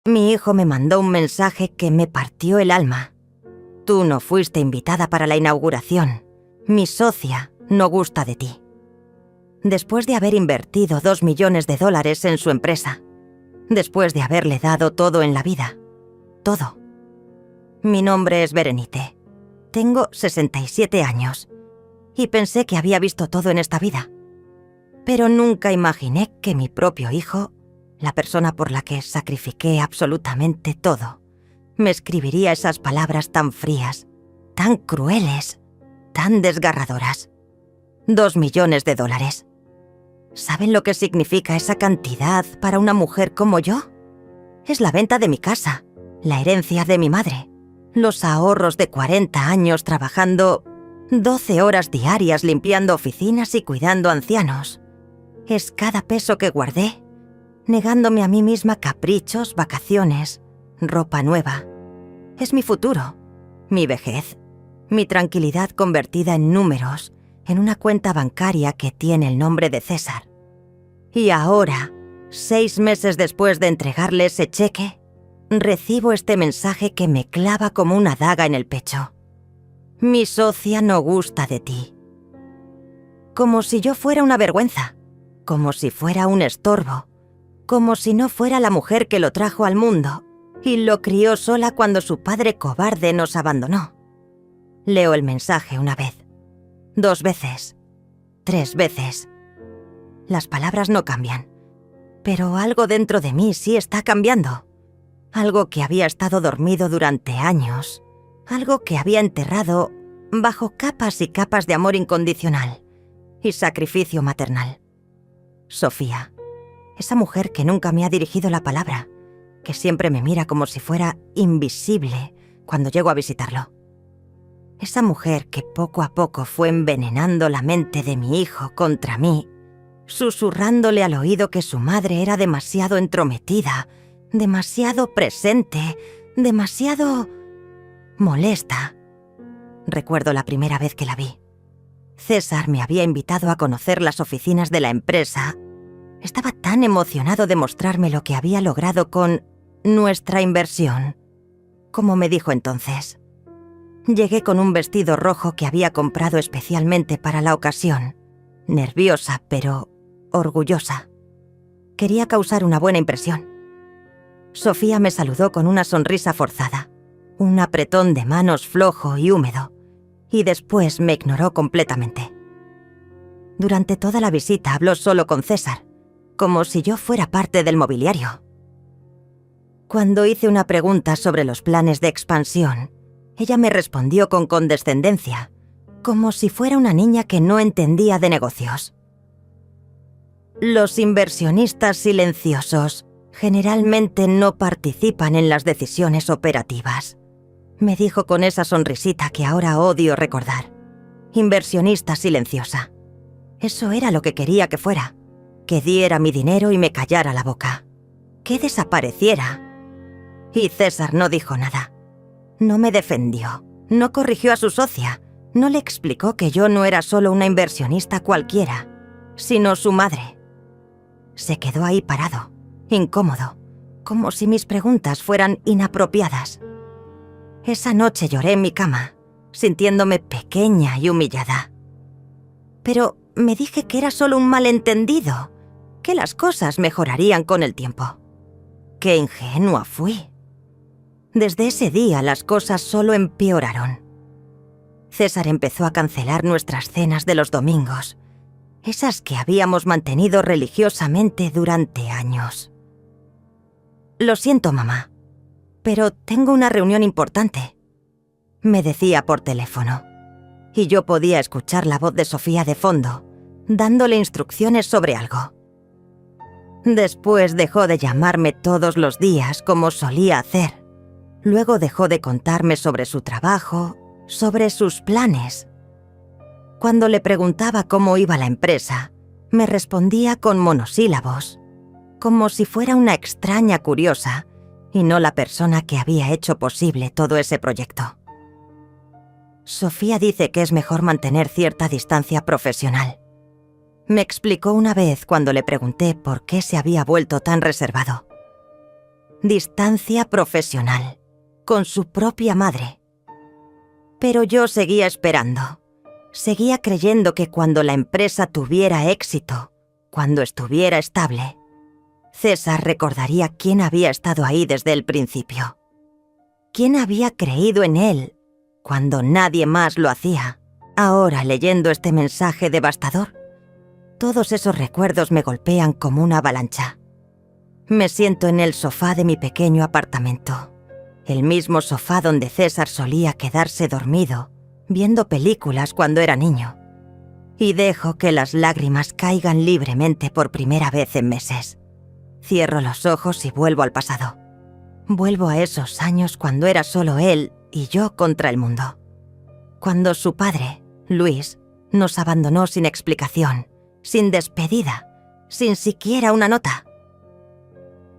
Mi hijo me mandó un mensaje que me partió el alma. Tú no fuiste invitada para la inauguración. Mi socia no gusta de ti. Después de haber invertido $2 millones en su empresa. Después de haberle dado todo en la vida. Todo. Mi nombre es Berenite. Tengo 67 años. Y pensé que había visto todo en esta vida. Pero nunca imaginé que mi propio hijo, la persona por la que sacrifiqué absolutamente todo, me escribiría esas palabras tan frías, tan crueles, tan desgarradoras. $2 millones. ¿Saben lo que significa esa cantidad para una mujer como yo? Es la venta de mi casa, la herencia de mi madre, los ahorros de 40 años trabajando 12 horas diarias limpiando oficinas y cuidando ancianos. Es cada peso que guardé, negándome a mí misma caprichos, vacaciones, ropa nueva. Es mi futuro, mi vejez, mi tranquilidad convertida en números, en una cuenta bancaria que tiene el nombre de César. Y ahora, 6 meses después de entregarle ese cheque, recibo este mensaje que me clava como una daga en el pecho. Mi socia no gusta de ti. Como si yo fuera una vergüenza, como si fuera un estorbo, como si no fuera la mujer que lo trajo al mundo y lo crió sola cuando su padre cobarde nos abandonó. Leo el mensaje una vez, 2 veces, 3 veces. Las palabras no cambian, pero algo dentro de mí sí está cambiando. Algo que había estado dormido durante años, algo que había enterrado bajo capas y capas de amor incondicional y sacrificio maternal. Sofía, esa mujer que nunca me ha dirigido la palabra, que siempre me mira como si fuera invisible cuando llego a visitarlo. Esa mujer que poco a poco fue envenenando la mente de mi hijo contra mí, susurrándole al oído que su madre era demasiado entrometida, demasiado presente, demasiado molesta. Recuerdo la primera vez que la vi. César me había invitado a conocer las oficinas de la empresa. Estaba tan emocionado de mostrarme lo que había logrado con nuestra inversión, como me dijo entonces. Llegué con un vestido rojo que había comprado especialmente para la ocasión, nerviosa pero orgullosa. Quería causar una buena impresión. Sofía me saludó con una sonrisa forzada, un apretón de manos flojo y húmedo, y después me ignoró completamente. Durante toda la visita habló solo con César, como si yo fuera parte del mobiliario. Cuando hice una pregunta sobre los planes de expansión, ella me respondió con condescendencia, como si fuera una niña que no entendía de negocios. Los inversionistas silenciosos generalmente no participan en las decisiones operativas, me dijo con esa sonrisita que ahora odio recordar. Inversionista silenciosa. Eso era lo que quería que fuera, que diera mi dinero y me callara la boca, que desapareciera. Y César no dijo nada. No me defendió, no corrigió a su socia, no le explicó que yo no era solo una inversionista cualquiera, sino su madre. Se quedó ahí parado, incómodo, como si mis preguntas fueran inapropiadas. Esa noche lloré en mi cama, sintiéndome pequeña y humillada. Pero me dije que era solo un malentendido, que las cosas mejorarían con el tiempo. ¡Qué ingenua fui! Desde ese día las cosas solo empeoraron. César empezó a cancelar nuestras cenas de los domingos, esas que habíamos mantenido religiosamente durante años. Lo siento, mamá, pero tengo una reunión importante, me decía por teléfono, y yo podía escuchar la voz de Sofía de fondo, dándole instrucciones sobre algo. Después dejó de llamarme todos los días como solía hacer. Luego dejó de contarme sobre su trabajo, sobre sus planes. Cuando le preguntaba cómo iba la empresa, me respondía con monosílabos, como si fuera una extraña curiosa y no la persona que había hecho posible todo ese proyecto. Sofía dice que es mejor mantener cierta distancia profesional. Me explicó una vez cuando le pregunté por qué se había vuelto tan reservado. distancia profesional, con su propia madre. Pero yo seguía esperando. Seguía creyendo que cuando la empresa tuviera éxito, cuando estuviera estable, César recordaría quién había estado ahí desde el principio. Quién había creído en él cuando nadie más lo hacía. Ahora, leyendo este mensaje devastador, todos esos recuerdos me golpean como una avalancha. Me siento en el sofá de mi pequeño apartamento, el mismo sofá donde César solía quedarse dormido, viendo películas cuando era niño, y dejo que las lágrimas caigan libremente por primera vez en meses. Cierro los ojos y vuelvo al pasado. Vuelvo a esos años cuando era solo él y yo contra el mundo. Cuando su padre, Luis, nos abandonó sin explicación, sin despedida, sin siquiera una nota.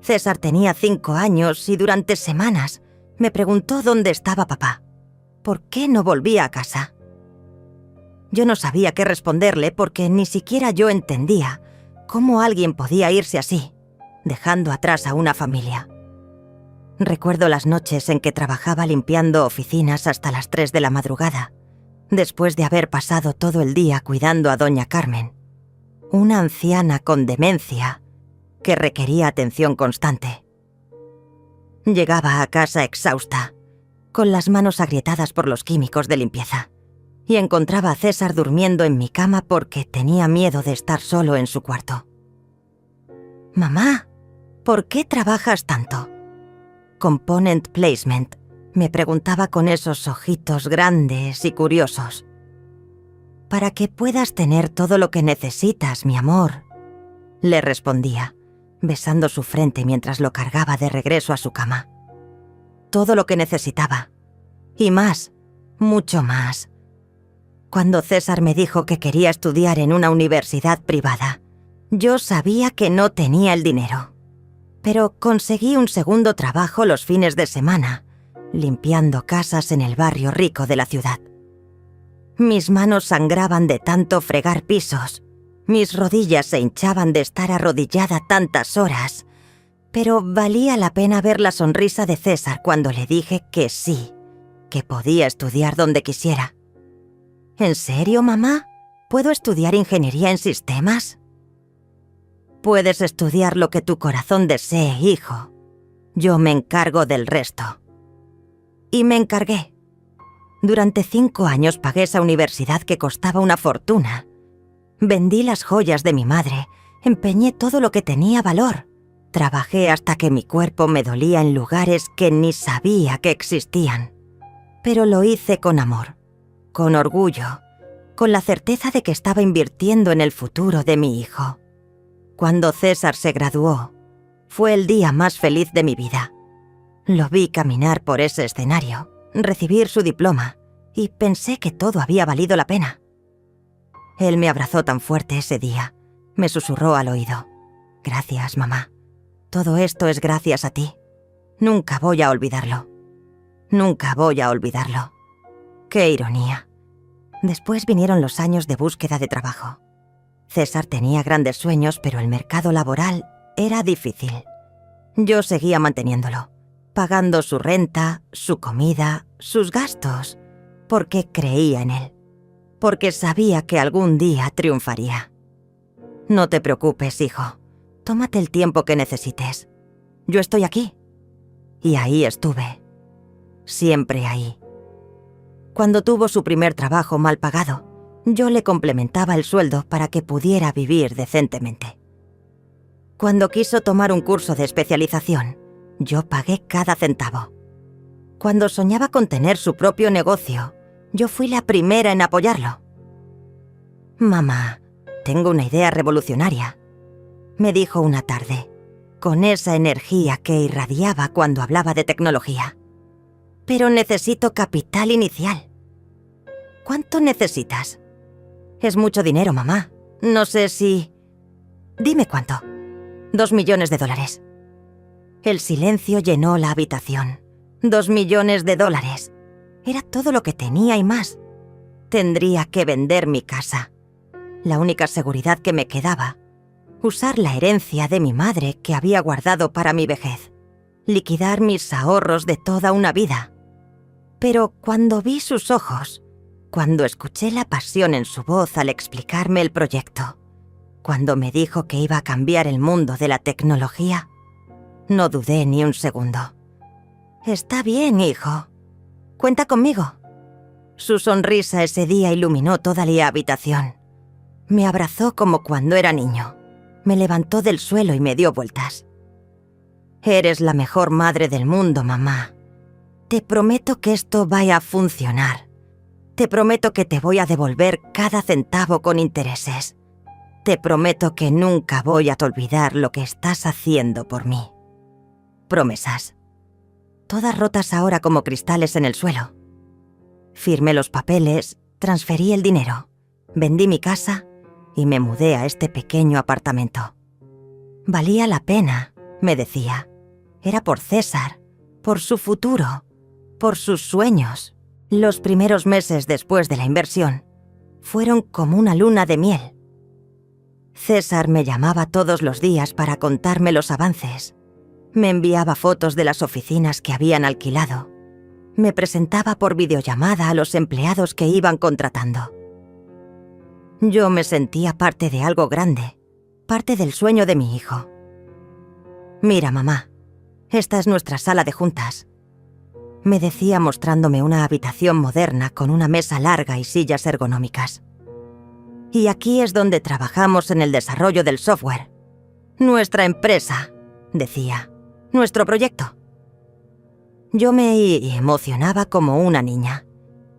César tenía 5 años y durante semanas me preguntó dónde estaba papá. ¿Por qué no volvía a casa? Yo no sabía qué responderle porque ni siquiera yo entendía cómo alguien podía irse así, dejando atrás a una familia. Recuerdo las noches en que trabajaba limpiando oficinas hasta las 3 de la madrugada, después de haber pasado todo el día cuidando a doña Carmen, una anciana con demencia que requería atención constante. Llegaba a casa exhausta, con las manos agrietadas por los químicos de limpieza, y encontraba a César durmiendo en mi cama porque tenía miedo de estar solo en su cuarto. «Mamá, ¿por qué trabajas tanto?» «Component placement», me preguntaba con esos ojitos grandes y curiosos. «Para que puedas tener todo lo que necesitas, mi amor», le respondía, besando su frente mientras lo cargaba de regreso a su cama. Todo lo que necesitaba. Y más, mucho más. Cuando César me dijo que quería estudiar en una universidad privada, yo sabía que no tenía el dinero. Pero conseguí un segundo trabajo los fines de semana, limpiando casas en el barrio rico de la ciudad. Mis manos sangraban de tanto fregar pisos. Mis rodillas se hinchaban de estar arrodillada tantas horas, pero valía la pena ver la sonrisa de César cuando le dije que sí, que podía estudiar donde quisiera. ¿En serio, mamá? ¿Puedo estudiar ingeniería en sistemas? Puedes estudiar lo que tu corazón desee, hijo. Yo me encargo del resto. Y me encargué. Durante 5 años pagué esa universidad que costaba una fortuna. Vendí las joyas de mi madre, empeñé todo lo que tenía valor. Trabajé hasta que mi cuerpo me dolía en lugares que ni sabía que existían. Pero lo hice con amor, con orgullo, con la certeza de que estaba invirtiendo en el futuro de mi hijo. Cuando César se graduó, fue el día más feliz de mi vida. Lo vi caminar por ese escenario, recibir su diploma, y pensé que todo había valido la pena. Él me abrazó tan fuerte ese día, me susurró al oído. «Gracias, mamá. Todo esto es gracias a ti. Nunca voy a olvidarlo. Nunca voy a olvidarlo». ¡Qué ironía! Después vinieron los años de búsqueda de trabajo. César tenía grandes sueños, pero el mercado laboral era difícil. Yo seguía manteniéndolo, pagando su renta, su comida, sus gastos, porque creía en él, porque sabía que algún día triunfaría. «No te preocupes, hijo. Tómate el tiempo que necesites. Yo estoy aquí». Y ahí estuve. Siempre ahí. Cuando tuvo su primer trabajo mal pagado, yo le complementaba el sueldo para que pudiera vivir decentemente. Cuando quiso tomar un curso de especialización, yo pagué cada centavo. Cuando soñaba con tener su propio negocio, yo fui la primera en apoyarlo. «Mamá, tengo una idea revolucionaria», me dijo una tarde, con esa energía que irradiaba cuando hablaba de tecnología. «Pero necesito capital inicial». «¿Cuánto necesitas?» «Es mucho dinero, mamá. No sé si...» «Dime cuánto». $2 millones. El silencio llenó la habitación. $2 millones. Era todo lo que tenía y más. Tendría que vender mi casa. La única seguridad que me quedaba, usar la herencia de mi madre que había guardado para mi vejez. liquidar mis ahorros de toda una vida. Pero cuando vi sus ojos, cuando escuché la pasión en su voz al explicarme el proyecto, cuando me dijo que iba a cambiar el mundo de la tecnología, no dudé ni un segundo. «Está bien, hijo. Cuenta conmigo». Su sonrisa ese día iluminó toda la habitación. Me abrazó como cuando era niño. Me levantó del suelo y me dio vueltas. «Eres la mejor madre del mundo, mamá. Te prometo que esto vaya a funcionar. Te prometo que te voy a devolver cada centavo con intereses. Te prometo que nunca voy a olvidar lo que estás haciendo por mí». Promesas. Todas rotas ahora como cristales en el suelo. Firmé los papeles, transferí el dinero, vendí mi casa y me mudé a este pequeño apartamento. Valía la pena, me decía. Era por César, por su futuro, por sus sueños. Los primeros meses después de la inversión fueron como una luna de miel. César me llamaba todos los días para contarme los avances. Me enviaba fotos de las oficinas que habían alquilado. Me presentaba por videollamada a los empleados que iban contratando. Yo me sentía parte de algo grande, parte del sueño de mi hijo. «Mira, mamá, esta es nuestra sala de juntas», me decía mostrándome una habitación moderna con una mesa larga y sillas ergonómicas. «Y aquí es donde trabajamos en el desarrollo del software. Nuestra empresa», decía, «nuestro proyecto». Yo me emocionaba como una niña,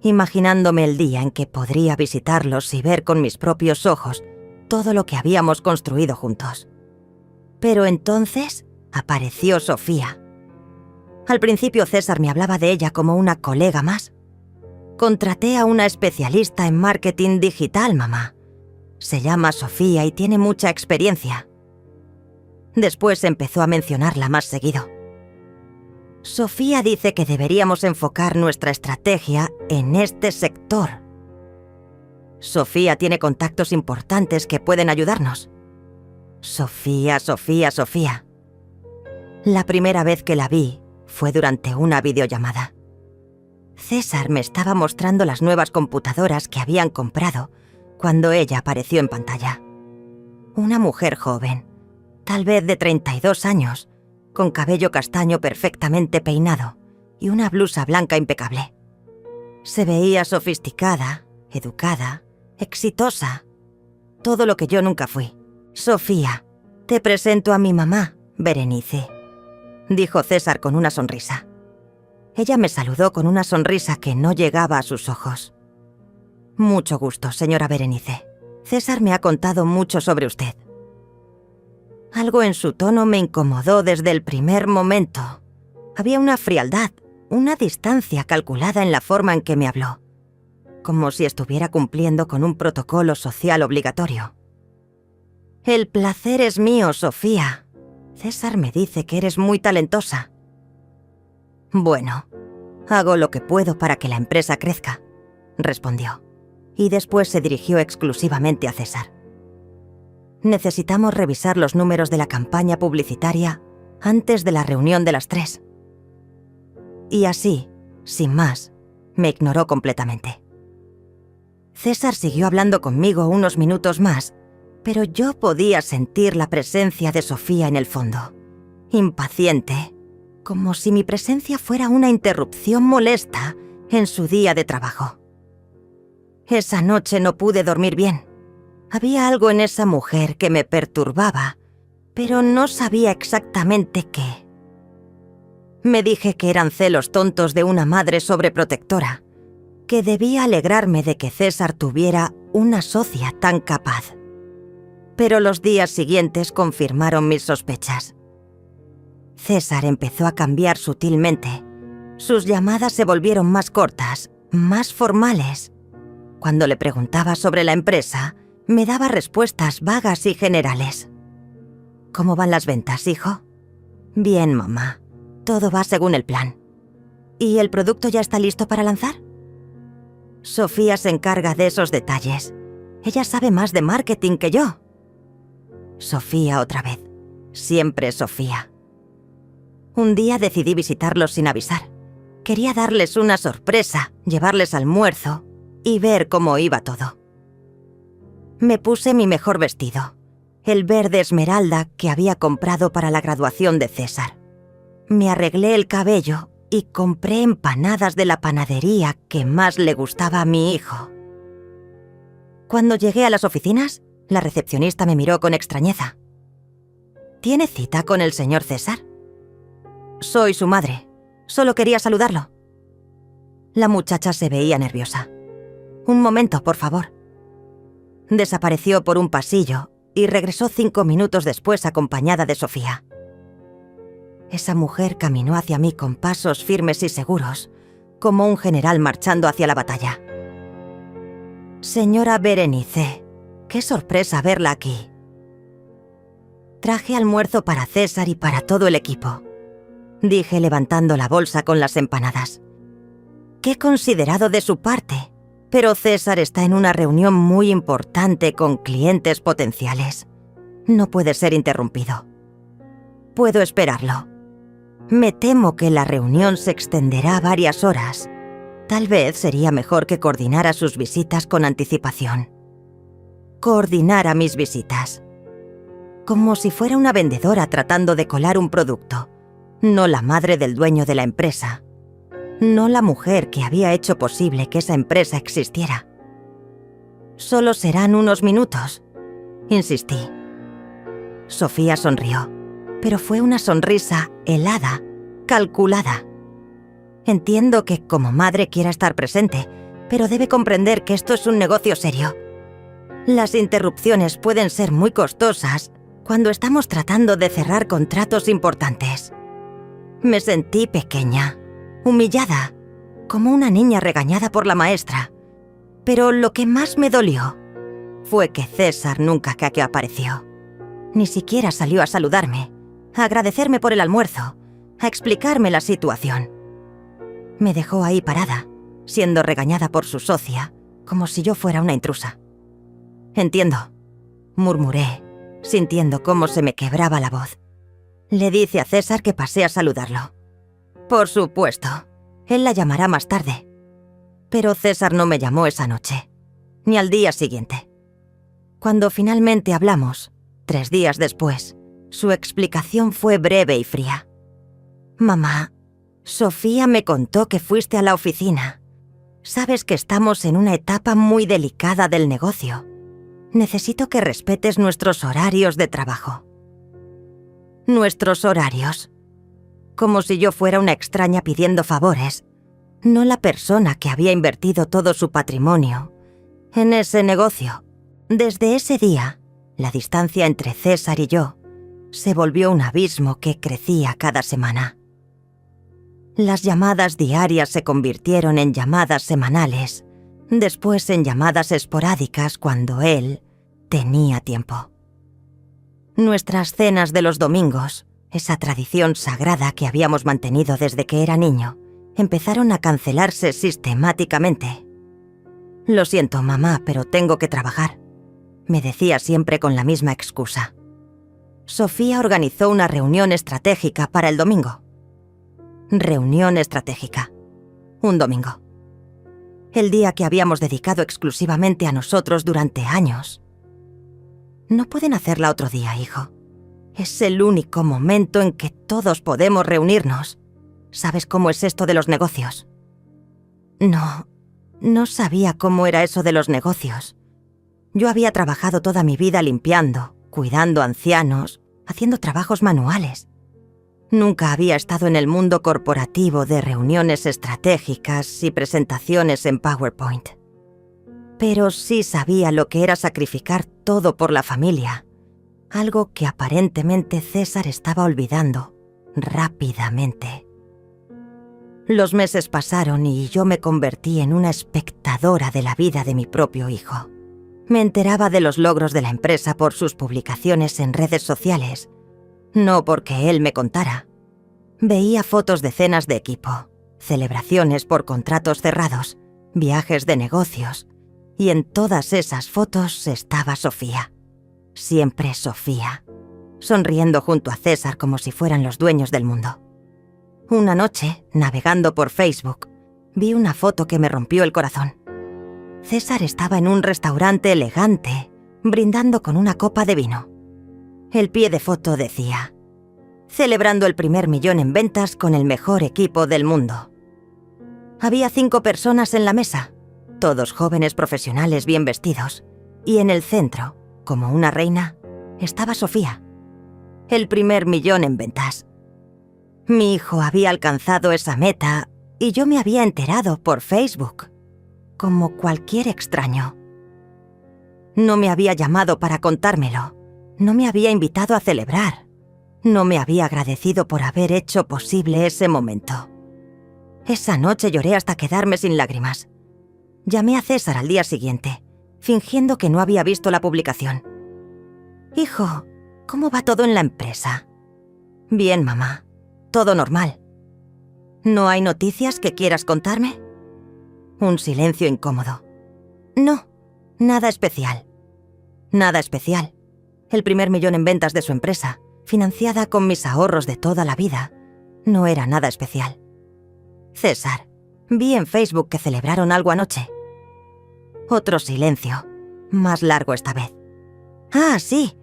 imaginándome el día en que podría visitarlos y ver con mis propios ojos todo lo que habíamos construido juntos. Pero entonces apareció Sofía. Al principio César me hablaba de ella como una colega más. «Contraté a una especialista en marketing digital, mamá. Se llama Sofía y tiene mucha experiencia». Después empezó a mencionarla más seguido. «Sofía dice que deberíamos enfocar nuestra estrategia en este sector. Sofía tiene contactos importantes que pueden ayudarnos. Sofía, Sofía, Sofía». La primera vez que la vi fue durante una videollamada. César me estaba mostrando las nuevas computadoras que habían comprado cuando ella apareció en pantalla. Una mujer joven, tal vez de 32 años, con cabello castaño perfectamente peinado y una blusa blanca impecable. Se veía sofisticada, educada, exitosa. Todo lo que yo nunca fui. «Sofía, te presento a mi mamá, Berenice», dijo César con una sonrisa. Ella me saludó con una sonrisa que no llegaba a sus ojos. «Mucho gusto, señora Berenice. César me ha contado mucho sobre usted». Algo en su tono me incomodó desde el primer momento. Había una frialdad, una distancia calculada en la forma en que me habló, como si estuviera cumpliendo con un protocolo social obligatorio. «El placer es mío, Sofía. César me dice que eres muy talentosa». «Bueno, hago lo que puedo para que la empresa crezca», respondió, y después se dirigió exclusivamente a César. «Necesitamos revisar los números de la campaña publicitaria antes de la reunión de las 3. Y así, sin más, me ignoró completamente. César siguió hablando conmigo unos minutos más, pero yo podía sentir la presencia de Sofía en el fondo, impaciente, como si mi presencia fuera una interrupción molesta en su día de trabajo. Esa noche no pude dormir bien. Había algo en esa mujer que me perturbaba, pero no sabía exactamente qué. Me dije que eran celos tontos de una madre sobreprotectora, que debía alegrarme de que César tuviera una socia tan capaz. Pero los días siguientes confirmaron mis sospechas. César empezó a cambiar sutilmente. Sus llamadas se volvieron más cortas, más formales. Cuando le preguntaba sobre la empresa, me daba respuestas vagas y generales. «¿Cómo van las ventas, hijo?» «Bien, mamá. Todo va según el plan». «¿Y el producto ya está listo para lanzar?» «Sofía se encarga de esos detalles. Ella sabe más de marketing que yo». Sofía otra vez. Siempre Sofía. Un día decidí visitarlos sin avisar. Quería darles una sorpresa, llevarles almuerzo y ver cómo iba todo. Me puse mi mejor vestido, el verde esmeralda que había comprado para la graduación de César. Me arreglé el cabello y compré empanadas de la panadería que más le gustaba a mi hijo. Cuando llegué a las oficinas, la recepcionista me miró con extrañeza. ¿Tiene cita con el señor César? Soy su madre. Solo quería saludarlo. La muchacha se veía nerviosa. Un momento, por favor. Desapareció por un pasillo y regresó 5 minutos después acompañada de Sofía. Esa mujer caminó hacia mí con pasos firmes y seguros, como un general marchando hacia la batalla. Señora Berenice, qué sorpresa verla aquí. Traje almuerzo para César y para todo el equipo, dije levantando la bolsa con las empanadas. Qué considerado de su parte, pero César está en una reunión muy importante con clientes potenciales. No puede ser interrumpido. Puedo esperarlo. Me temo que la reunión se extenderá varias horas. Tal vez sería mejor que coordinara sus visitas con anticipación. Coordinara mis visitas. Como si fuera una vendedora tratando de colar un producto, no la madre del dueño de la empresa, no la mujer que había hecho posible que esa empresa existiera. Solo serán unos minutos, insistí. Sofía sonrió, pero fue una sonrisa helada, calculada. Entiendo que como madre quiera estar presente, pero debe comprender que esto es un negocio serio. Las interrupciones pueden ser muy costosas cuando estamos tratando de cerrar contratos importantes. Me sentí pequeña, humillada, como una niña regañada por la maestra. Pero lo que más me dolió fue que César nunca que apareció. Ni siquiera salió a saludarme, a agradecerme por el almuerzo, a explicarme la situación. Me dejó ahí parada, siendo regañada por su socia, como si yo fuera una intrusa. Entiendo, murmuré, sintiendo cómo se me quebraba la voz. Le dice a César que pasé a saludarlo. Por supuesto, él la llamará más tarde. Pero César no me llamó esa noche, ni al día siguiente. Cuando finalmente hablamos, 3 días después, su explicación fue breve y fría. Mamá, Sofía me contó que fuiste a la oficina. Sabes que estamos en una etapa muy delicada del negocio. Necesito que respetes nuestros horarios de trabajo. Nuestros horarios. Como si yo fuera una extraña pidiendo favores, no la persona que había invertido todo su patrimonio en ese negocio. Desde ese día, la distancia entre César y yo se volvió un abismo que crecía cada semana. Las llamadas diarias se convirtieron en llamadas semanales, después en llamadas esporádicas cuando él tenía tiempo. Nuestras cenas de los domingos, esa tradición sagrada que habíamos mantenido desde que era niño, empezaron a cancelarse sistemáticamente. Lo siento, mamá, pero tengo que trabajar, me decía siempre con la misma excusa. Sofía organizó una reunión estratégica para el domingo. Reunión estratégica. Un domingo. El día que habíamos dedicado exclusivamente a nosotros durante años. No pueden hacerla otro día, hijo. Es el único momento en que todos podemos reunirnos. ¿Sabes cómo es esto de los negocios? No sabía cómo era eso de los negocios. Yo había trabajado toda mi vida limpiando, cuidando ancianos, haciendo trabajos manuales. Nunca había estado en el mundo corporativo de reuniones estratégicas y presentaciones en PowerPoint. Pero sí sabía lo que era sacrificar todo por la familia, algo que aparentemente César estaba olvidando rápidamente. Los meses pasaron y yo me convertí en una espectadora de la vida de mi propio hijo. Me enteraba de los logros de la empresa por sus publicaciones en redes sociales, no porque él me contara. Veía fotos de cenas de equipo, celebraciones por contratos cerrados, viajes de negocios, y en todas esas fotos estaba Sofía. Siempre Sofía, sonriendo junto a César como si fueran los dueños del mundo. Una noche, navegando por Facebook, vi una foto que me rompió el corazón. César estaba en un restaurante elegante, brindando con una copa de vino. El pie de foto decía: celebrando el primer millón en ventas con el mejor equipo del mundo. Había 5 personas en la mesa, todos jóvenes profesionales bien vestidos, y en el centro, como una reina, estaba Sofía. El primer millón en ventas. Mi hijo había alcanzado esa meta y yo me había enterado por Facebook, como cualquier extraño. No me había llamado para contármelo, no me había invitado a celebrar, no me había agradecido por haber hecho posible ese momento. Esa noche lloré hasta quedarme sin lágrimas. Llamé a César al día siguiente, fingiendo que no había visto la publicación. «Hijo, ¿cómo va todo en la empresa?» «Bien, mamá. Todo normal». «¿No hay noticias que quieras contarme?» Un silencio incómodo. «No, nada especial». «Nada especial. El primer millón en ventas de su empresa, financiada con mis ahorros de toda la vida, no era nada especial». «César, vi en Facebook que celebraron algo anoche». Otro silencio, más largo esta vez. «Ah, sí.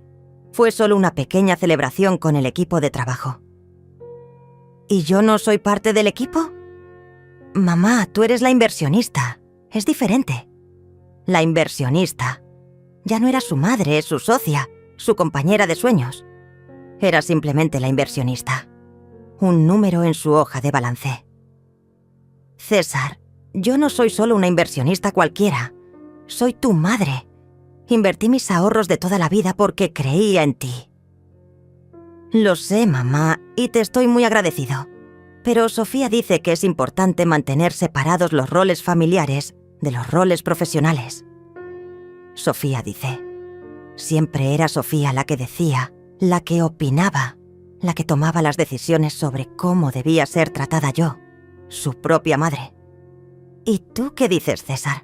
Fue solo una pequeña celebración con el equipo de trabajo». ¿Y yo no soy parte del equipo? Mamá, tú eres la inversionista. Es diferente. La inversionista. Ya no era su madre, su socia, su compañera de sueños. Era simplemente la inversionista. Un número en su hoja de balance. César, yo no soy solo una inversionista cualquiera. Soy tu madre. Invertí mis ahorros de toda la vida porque creía en ti. Lo sé, mamá, y te estoy muy agradecido. Pero Sofía dice que es importante mantener separados los roles familiares de los roles profesionales. Sofía dice. Siempre era Sofía la que decía, la que opinaba, la que tomaba las decisiones sobre cómo debía ser tratada yo, su propia madre. ¿Y tú qué dices, César?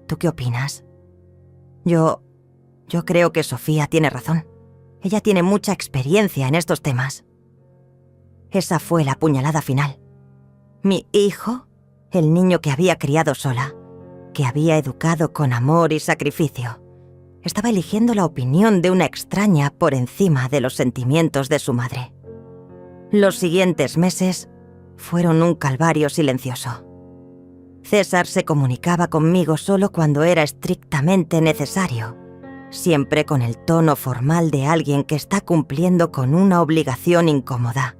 ¿Tú qué opinas? Yo creo que Sofía tiene razón. Ella tiene mucha experiencia en estos temas. Esa fue la puñalada final. Mi hijo, el niño que había criado sola, que había educado con amor y sacrificio, estaba eligiendo la opinión de una extraña por encima de los sentimientos de su madre. Los siguientes meses fueron un calvario silencioso. César se comunicaba conmigo solo cuando era estrictamente necesario, siempre con el tono formal de alguien que está cumpliendo con una obligación incómoda.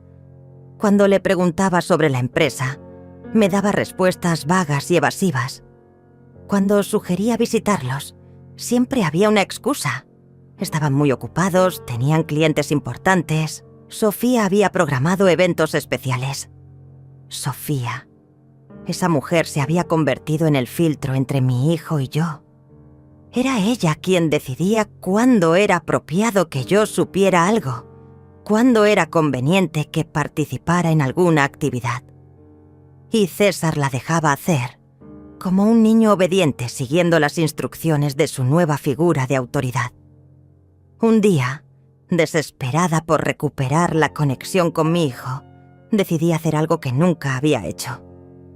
Cuando le preguntaba sobre la empresa, me daba respuestas vagas y evasivas. Cuando sugería visitarlos, siempre había una excusa. Estaban muy ocupados, tenían clientes importantes. Sofía había programado eventos especiales. Sofía. Esa mujer se había convertido en el filtro entre mi hijo y yo. Era ella quien decidía cuándo era apropiado que yo supiera algo, cuándo era conveniente que participara en alguna actividad. Y César la dejaba hacer, como un niño obediente siguiendo las instrucciones de su nueva figura de autoridad. Un día, desesperada por recuperar la conexión con mi hijo, decidí hacer algo que nunca había hecho.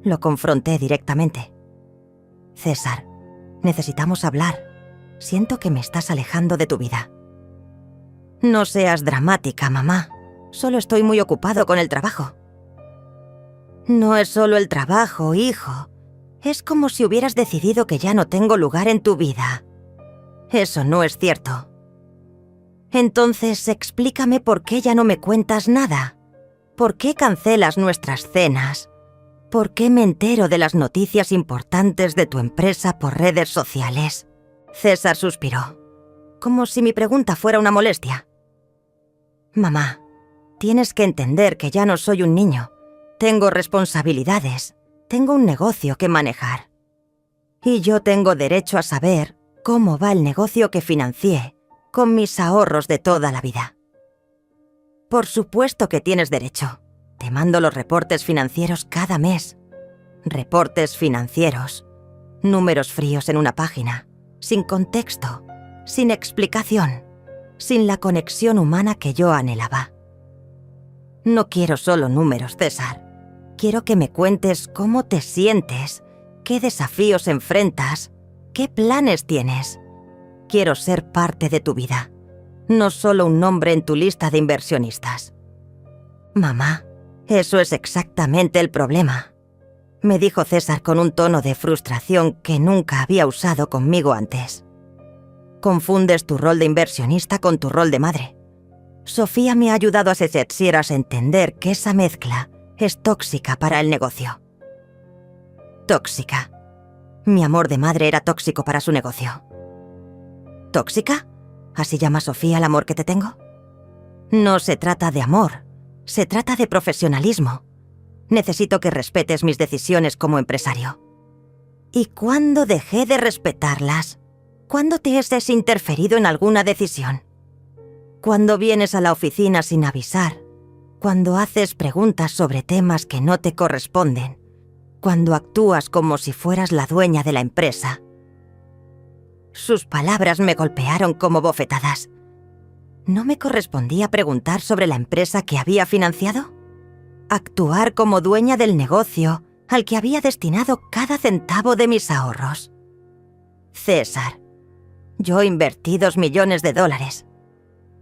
Lo confronté directamente. César, necesitamos hablar. Siento que me estás alejando de tu vida. No seas dramática, mamá. Solo estoy muy ocupado con el trabajo. No es solo el trabajo, hijo. Es como si hubieras decidido que ya no tengo lugar en tu vida. Eso no es cierto. Entonces, explícame por qué ya no me cuentas nada. ¿Por qué cancelas nuestras cenas? ¿Por qué me entero de las noticias importantes de tu empresa por redes sociales? César suspiró, como si mi pregunta fuera una molestia. Mamá, tienes que entender que ya no soy un niño. Tengo responsabilidades, tengo un negocio que manejar. Y yo tengo derecho a saber cómo va el negocio que financié con mis ahorros de toda la vida. Por supuesto que tienes derecho. Te mando los reportes financieros cada mes. Reportes financieros. Números fríos en una página. Sin contexto, sin explicación, sin la conexión humana que yo anhelaba. No quiero solo números, César. Quiero que me cuentes cómo te sientes, qué desafíos enfrentas, qué planes tienes. Quiero ser parte de tu vida, no solo un nombre en tu lista de inversionistas. Mamá, eso es exactamente el problema, me dijo César con un tono de frustración que nunca había usado conmigo antes. Confundes tu rol de inversionista con tu rol de madre. Sofía me ha ayudado a a entender que esa mezcla es tóxica para el negocio. Tóxica. Mi amor de madre era tóxico para su negocio. ¿Tóxica? ¿Así llama Sofía el amor que te tengo? No se trata de amor, se trata de profesionalismo. Necesito que respetes mis decisiones como empresario. ¿Y cuándo dejé de respetarlas? ¿Cuándo te has desinterferido en alguna decisión? Cuando vienes a la oficina sin avisar, cuando haces preguntas sobre temas que no te corresponden, cuando actúas como si fueras la dueña de la empresa. Sus palabras me golpearon como bofetadas. ¿No me correspondía preguntar sobre la empresa que había financiado? Actuar como dueña del negocio al que había destinado cada centavo de mis ahorros. César, yo invertí $2 millones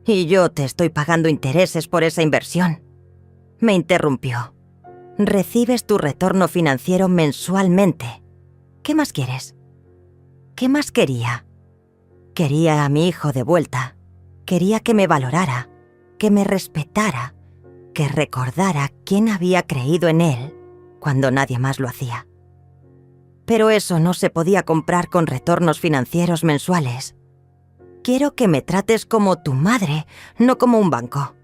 y yo te estoy pagando intereses por esa inversión. Me interrumpió. Recibes tu retorno financiero mensualmente. ¿Qué más quieres? ¿Qué más quería? Quería a mi hijo de vuelta. Quería que me valorara, que me respetara, que recordara quién había creído en él cuando nadie más lo hacía. Pero eso no se podía comprar con retornos financieros mensuales. Quiero que me trates como tu madre, no como un banco.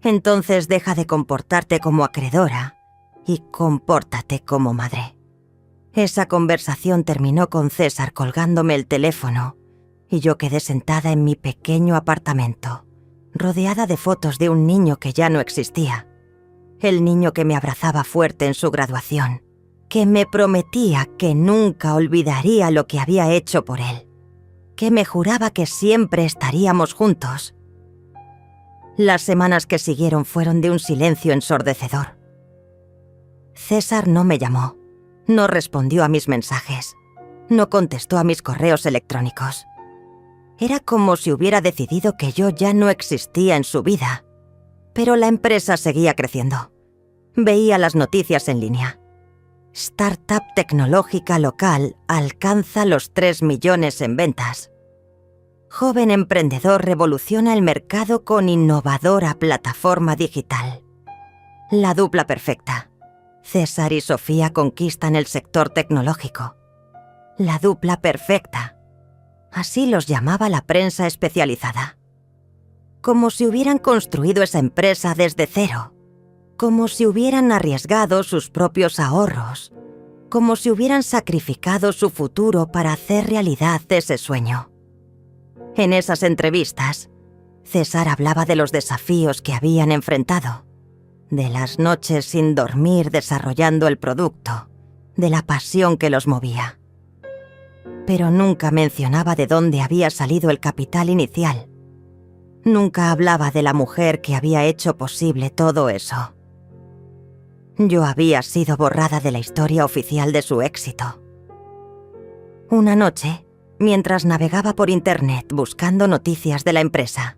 Entonces deja de comportarte como acreedora y compórtate como madre. Esa conversación terminó con César colgándome el teléfono y yo quedé sentada en mi pequeño apartamento, rodeada de fotos de un niño que ya no existía. El niño que me abrazaba fuerte en su graduación, que me prometía que nunca olvidaría lo que había hecho por él, que me juraba que siempre estaríamos juntos. Las semanas que siguieron fueron de un silencio ensordecedor. César no me llamó, no respondió a mis mensajes, no contestó a mis correos electrónicos. Era como si hubiera decidido que yo ya no existía en su vida. Pero la empresa seguía creciendo. Veía las noticias en línea. Startup tecnológica local alcanza los 3 millones en ventas. Joven emprendedor revoluciona el mercado con innovadora plataforma digital. La dupla perfecta. César y Sofía conquistan el sector tecnológico. La dupla perfecta. Así los llamaba la prensa especializada. Como si hubieran construido esa empresa desde cero. Como si hubieran arriesgado sus propios ahorros. Como si hubieran sacrificado su futuro para hacer realidad ese sueño. En esas entrevistas, César hablaba de los desafíos que habían enfrentado, de las noches sin dormir desarrollando el producto, de la pasión que los movía. Pero nunca mencionaba de dónde había salido el capital inicial. Nunca hablaba de la mujer que había hecho posible todo eso. Yo había sido borrada de la historia oficial de su éxito. Una noche, mientras navegaba por internet buscando noticias de la empresa,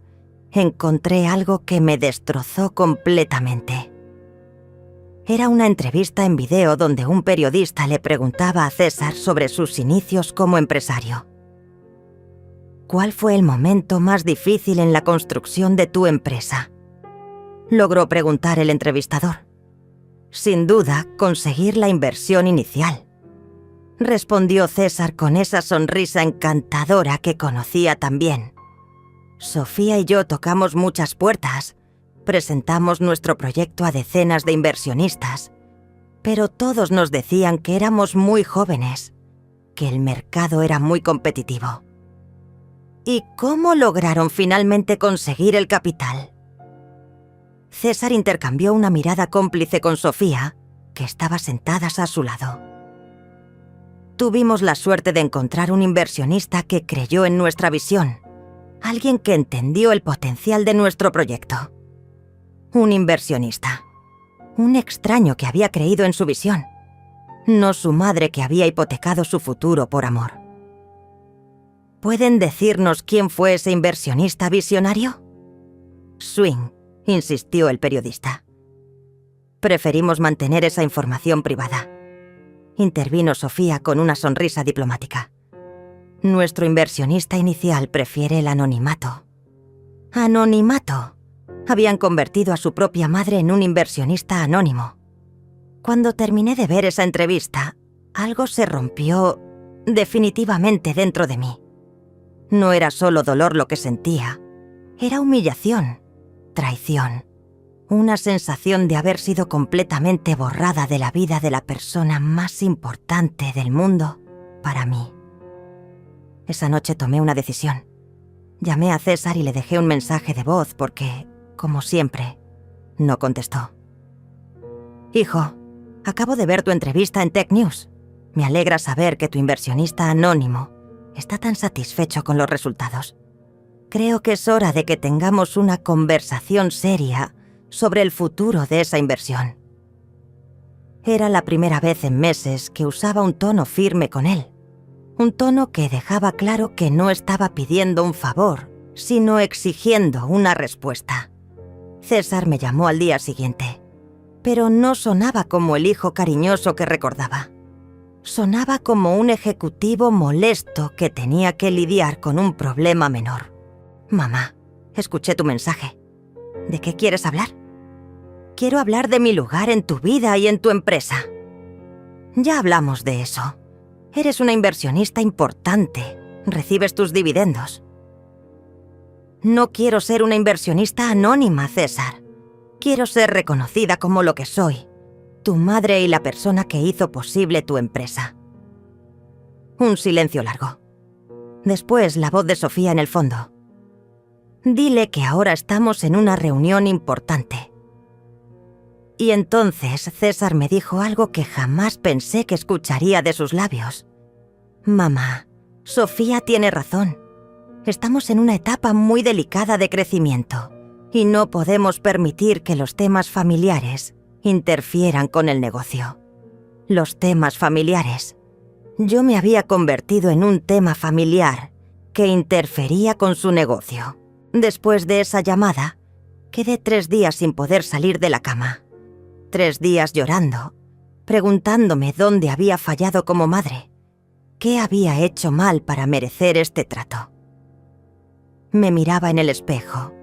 encontré algo que me destrozó completamente. Era una entrevista en video donde un periodista le preguntaba a César sobre sus inicios como empresario. ¿Cuál fue el momento más difícil en la construcción de tu empresa?, logró preguntar el entrevistador. Sin duda, conseguir la inversión inicial, respondió César con esa sonrisa encantadora que conocía tan bien. Sofía y yo tocamos muchas puertas, presentamos nuestro proyecto a decenas de inversionistas, pero todos nos decían que éramos muy jóvenes, que el mercado era muy competitivo. ¿Y cómo lograron finalmente conseguir el capital? César intercambió una mirada cómplice con Sofía, que estaba sentadas a su lado. Tuvimos la suerte de encontrar un inversionista que creyó en nuestra visión, alguien que entendió el potencial de nuestro proyecto. Un inversionista. Un extraño que había creído en su visión, no su madre que había hipotecado su futuro por amor. ¿Pueden decirnos quién fue ese inversionista visionario? Swing, insistió el periodista. Preferimos mantener esa información privada, intervino Sofía con una sonrisa diplomática. Nuestro inversionista inicial prefiere el anonimato. ¡Anonimato! Habían convertido a su propia madre en un inversionista anónimo. Cuando terminé de ver esa entrevista, algo se rompió definitivamente dentro de mí. No era solo dolor lo que sentía, era humillación, traición, una sensación de haber sido completamente borrada de la vida de la persona más importante del mundo para mí. Esa noche tomé una decisión. Llamé a César y le dejé un mensaje de voz porque, como siempre, no contestó. Hijo, acabo de ver tu entrevista en Tech News. Me alegra saber que tu inversionista anónimo está tan satisfecho con los resultados. Creo que es hora de que tengamos una conversación seria sobre el futuro de esa inversión. Era la primera vez en meses que usaba un tono firme con él. Un tono que dejaba claro que no estaba pidiendo un favor, sino exigiendo una respuesta. César me llamó al día siguiente, pero no sonaba como el hijo cariñoso que recordaba. Sonaba como un ejecutivo molesto que tenía que lidiar con un problema menor. Mamá, escuché tu mensaje. ¿De qué quieres hablar? Quiero hablar de mi lugar en tu vida y en tu empresa. Ya hablamos de eso. Eres una inversionista importante. Recibes tus dividendos. No quiero ser una inversionista anónima, César. Quiero ser reconocida como lo que soy, tu madre y la persona que hizo posible tu empresa. Un silencio largo. Después, la voz de Sofía en el fondo. Dile que ahora estamos en una reunión importante. Y entonces César me dijo algo que jamás pensé que escucharía de sus labios. Mamá, Sofía tiene razón. Estamos en una etapa muy delicada de crecimiento y no podemos permitir que los temas familiares interfieran con el negocio. Los temas familiares. Yo me había convertido en un tema familiar que interfería con su negocio. Después de esa llamada, quedé 3 días sin poder salir de la cama. 3 días llorando, preguntándome dónde había fallado como madre. ¿Qué había hecho mal para merecer este trato? Me miraba en el espejo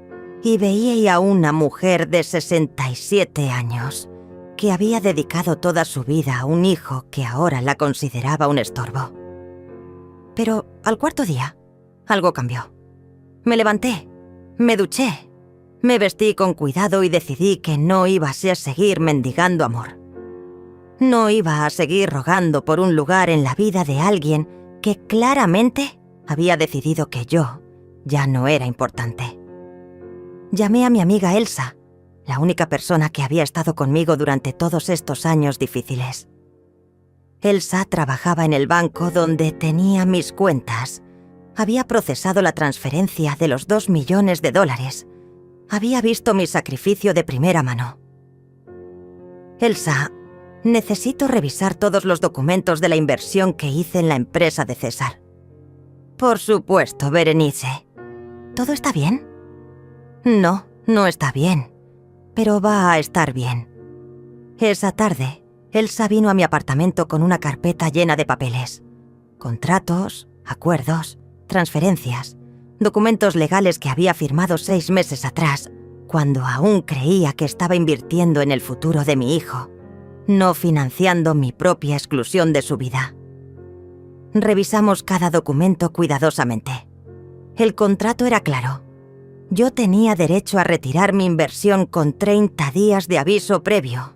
y veía a una mujer de 67 años que había dedicado toda su vida a un hijo que ahora la consideraba un estorbo. Pero al 4.º día, algo cambió. Me levanté, me duché, me vestí con cuidado y decidí que no iba a seguir mendigando amor. No iba a seguir rogando por un lugar en la vida de alguien que claramente había decidido que yo ya no era importante. Llamé a mi amiga Elsa, la única persona que había estado conmigo durante todos estos años difíciles. Elsa trabajaba en el banco donde tenía mis cuentas. Había procesado la transferencia de los $2 millones. Había visto mi sacrificio de primera mano. Elsa, necesito revisar todos los documentos de la inversión que hice en la empresa de César. Por supuesto, Berenice. ¿Todo está bien? No, no está bien, pero va a estar bien. Esa tarde, Elsa vino a mi apartamento con una carpeta llena de papeles. Contratos, acuerdos, transferencias, documentos legales que había firmado 6 meses atrás, cuando aún creía que estaba invirtiendo en el futuro de mi hijo, no financiando mi propia exclusión de su vida. Revisamos cada documento cuidadosamente. El contrato era claro. Yo tenía derecho a retirar mi inversión con 30 días de aviso previo.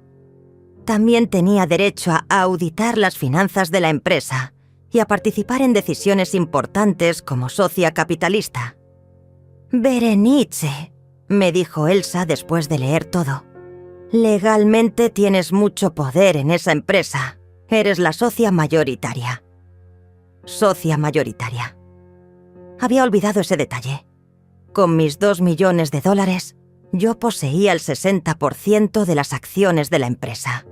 También tenía derecho a auditar las finanzas de la empresa y a participar en decisiones importantes como socia capitalista. Berenice, me dijo Elsa después de leer todo. Legalmente tienes mucho poder en esa empresa. Eres la socia mayoritaria. Socia mayoritaria. Había olvidado ese detalle. Con mis $2 millones, Yo poseía el 60% de las acciones de la empresa.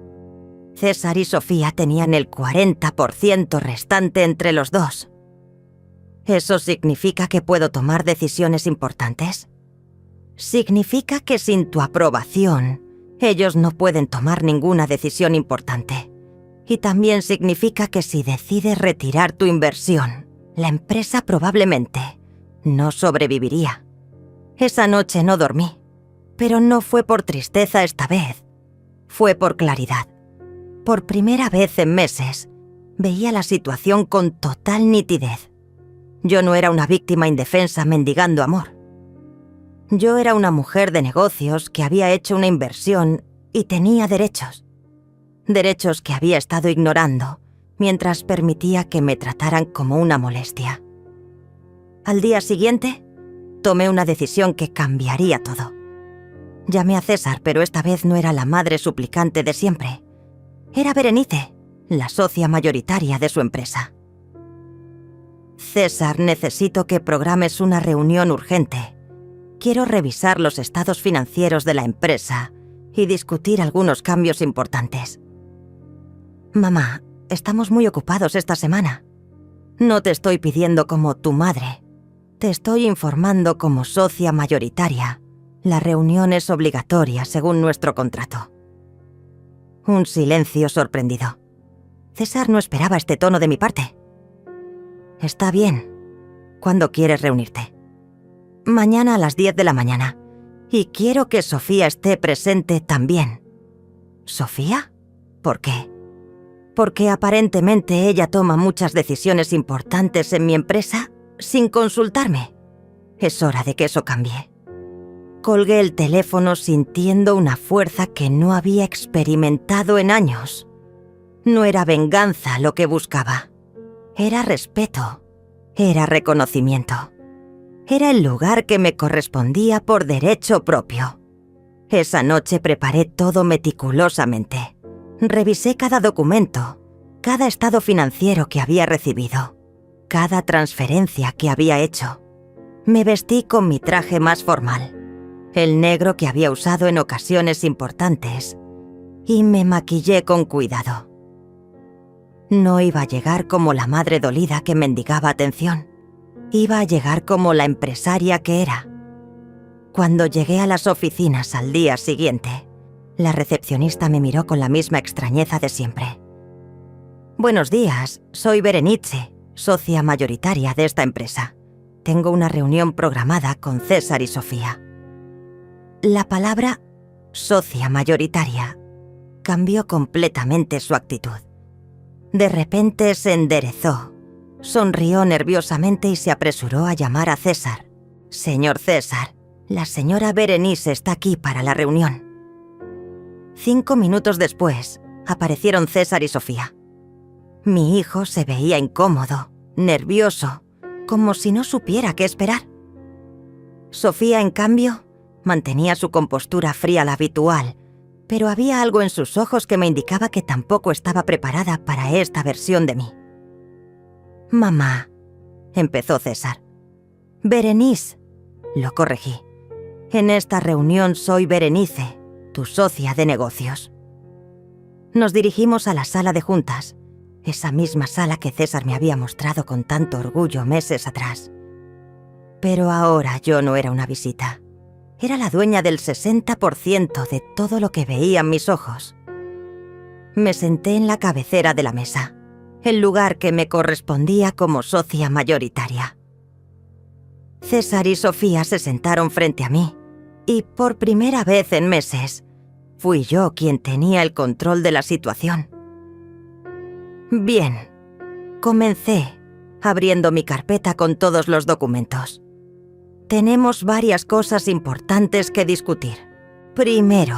César y Sofía tenían el 40% restante entre los dos. ¿Eso significa que puedo tomar decisiones importantes? Significa que sin tu aprobación, ellos no pueden tomar ninguna decisión importante. Y también significa que si decides retirar tu inversión, la empresa probablemente no sobreviviría. Esa noche no dormí, pero no fue por tristeza esta vez. Fue por claridad. Por primera vez en meses, veía la situación con total nitidez. Yo no era una víctima indefensa mendigando amor. Yo era una mujer de negocios que había hecho una inversión y tenía derechos. Derechos que había estado ignorando mientras permitía que me trataran como una molestia. Al día siguiente, tomé una decisión que cambiaría todo. Llamé a César, pero esta vez no era la madre suplicante de siempre. Era Berenice, la socia mayoritaria de su empresa. César, necesito que programes una reunión urgente. Quiero revisar los estados financieros de la empresa y discutir algunos cambios importantes. Mamá, estamos muy ocupados esta semana. No te estoy pidiendo como tu madre. Te estoy informando como socia mayoritaria. La reunión es obligatoria según nuestro contrato. Un silencio sorprendido. César no esperaba este tono de mi parte. Está bien. ¿Cuándo quieres reunirte? Mañana a las 10 de la mañana. Y quiero que Sofía esté presente también. ¿Sofía? ¿Por qué? Porque aparentemente ella toma muchas decisiones importantes en mi empresa sin consultarme. Es hora de que eso cambie. Colgué el teléfono sintiendo una fuerza que no había experimentado en años. No era venganza lo que buscaba. Era respeto. Era reconocimiento. Era el lugar que me correspondía por derecho propio. Esa noche preparé todo meticulosamente. Revisé cada documento, cada estado financiero que había recibido, cada transferencia que había hecho. Me vestí con mi traje más formal, el negro que había usado en ocasiones importantes, y me maquillé con cuidado. No iba a llegar como la madre dolida que mendigaba atención. Iba a llegar como la empresaria que era. Cuando llegué a las oficinas al día siguiente, la recepcionista me miró con la misma extrañeza de siempre. Buenos días, soy Berenice, socia mayoritaria de esta empresa. Tengo una reunión programada con César y Sofía. La palabra socia mayoritaria cambió completamente su actitud. De repente se enderezó, sonrió nerviosamente y se apresuró a llamar a César. Señor César, la señora Berenice está aquí para la reunión. 5 minutos después, aparecieron César y Sofía. Mi hijo se veía incómodo, nervioso, como si no supiera qué esperar. Sofía, en cambio, mantenía su compostura fría la habitual, pero había algo en sus ojos que me indicaba que tampoco estaba preparada para esta versión de mí. Mamá, empezó César. Berenice, lo corregí. En esta reunión soy Berenice, tu socia de negocios. Nos dirigimos a la sala de juntas, esa misma sala que César me había mostrado con tanto orgullo meses atrás. Pero ahora yo no era una visita. Era la dueña del 60% de todo lo que veían mis ojos. Me senté en la cabecera de la mesa, el lugar que me correspondía como socia mayoritaria. César y Sofía se sentaron frente a mí, y por primera vez en meses, fui yo quien tenía el control de la situación. Bien, comencé, abriendo mi carpeta con todos los documentos. Tenemos varias cosas importantes que discutir. Primero,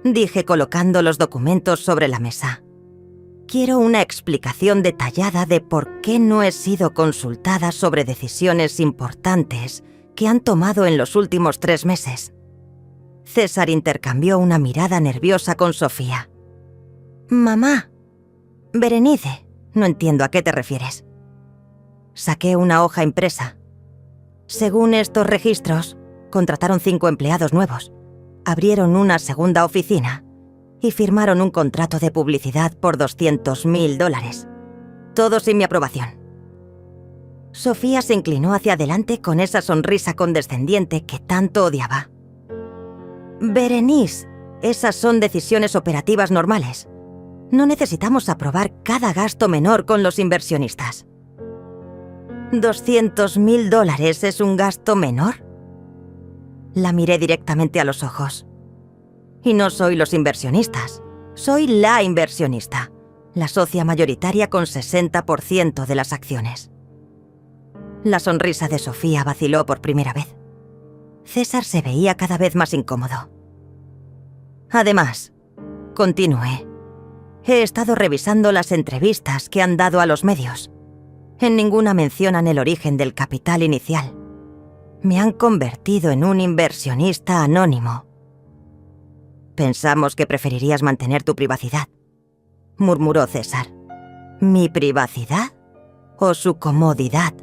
dije colocando los documentos sobre la mesa, quiero una explicación detallada de por qué no he sido consultada sobre decisiones importantes que han tomado en los últimos 3 meses. César intercambió una mirada nerviosa con Sofía. Mamá, Berenice, no entiendo a qué te refieres. Saqué una hoja impresa. Según estos registros, Contrataron 5 empleados nuevos, abrieron una segunda oficina y firmaron un contrato de publicidad por $200.000. Todo sin mi aprobación. Sofía se inclinó hacia adelante con esa sonrisa condescendiente que tanto odiaba. Berenice, esas son decisiones operativas normales. No necesitamos aprobar cada gasto menor con los inversionistas. ¿$200.000 es un gasto menor? La miré directamente a los ojos. Y no soy los inversionistas, soy la inversionista, la socia mayoritaria con 60% de las acciones. La sonrisa de Sofía vaciló por primera vez. César se veía cada vez más incómodo. Además, continué, he estado revisando las entrevistas que han dado a los medios. En ninguna mencionan el origen del capital inicial. Me han convertido en un inversionista anónimo. Pensamos que preferirías mantener tu privacidad, murmuró César. ¿Mi privacidad o su comodidad?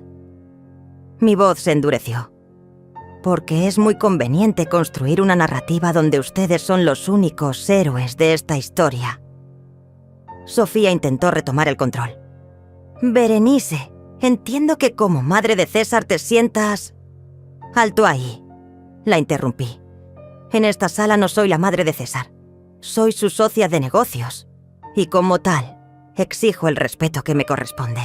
Mi voz se endureció. Porque es muy conveniente construir una narrativa donde ustedes son los únicos héroes de esta historia. Sofía intentó retomar el control. Berenice, entiendo que como madre de César te sientas... Alto ahí. La interrumpí. En esta sala no soy la madre de César. Soy su socia de negocios. Y como tal, exijo el respeto que me corresponde.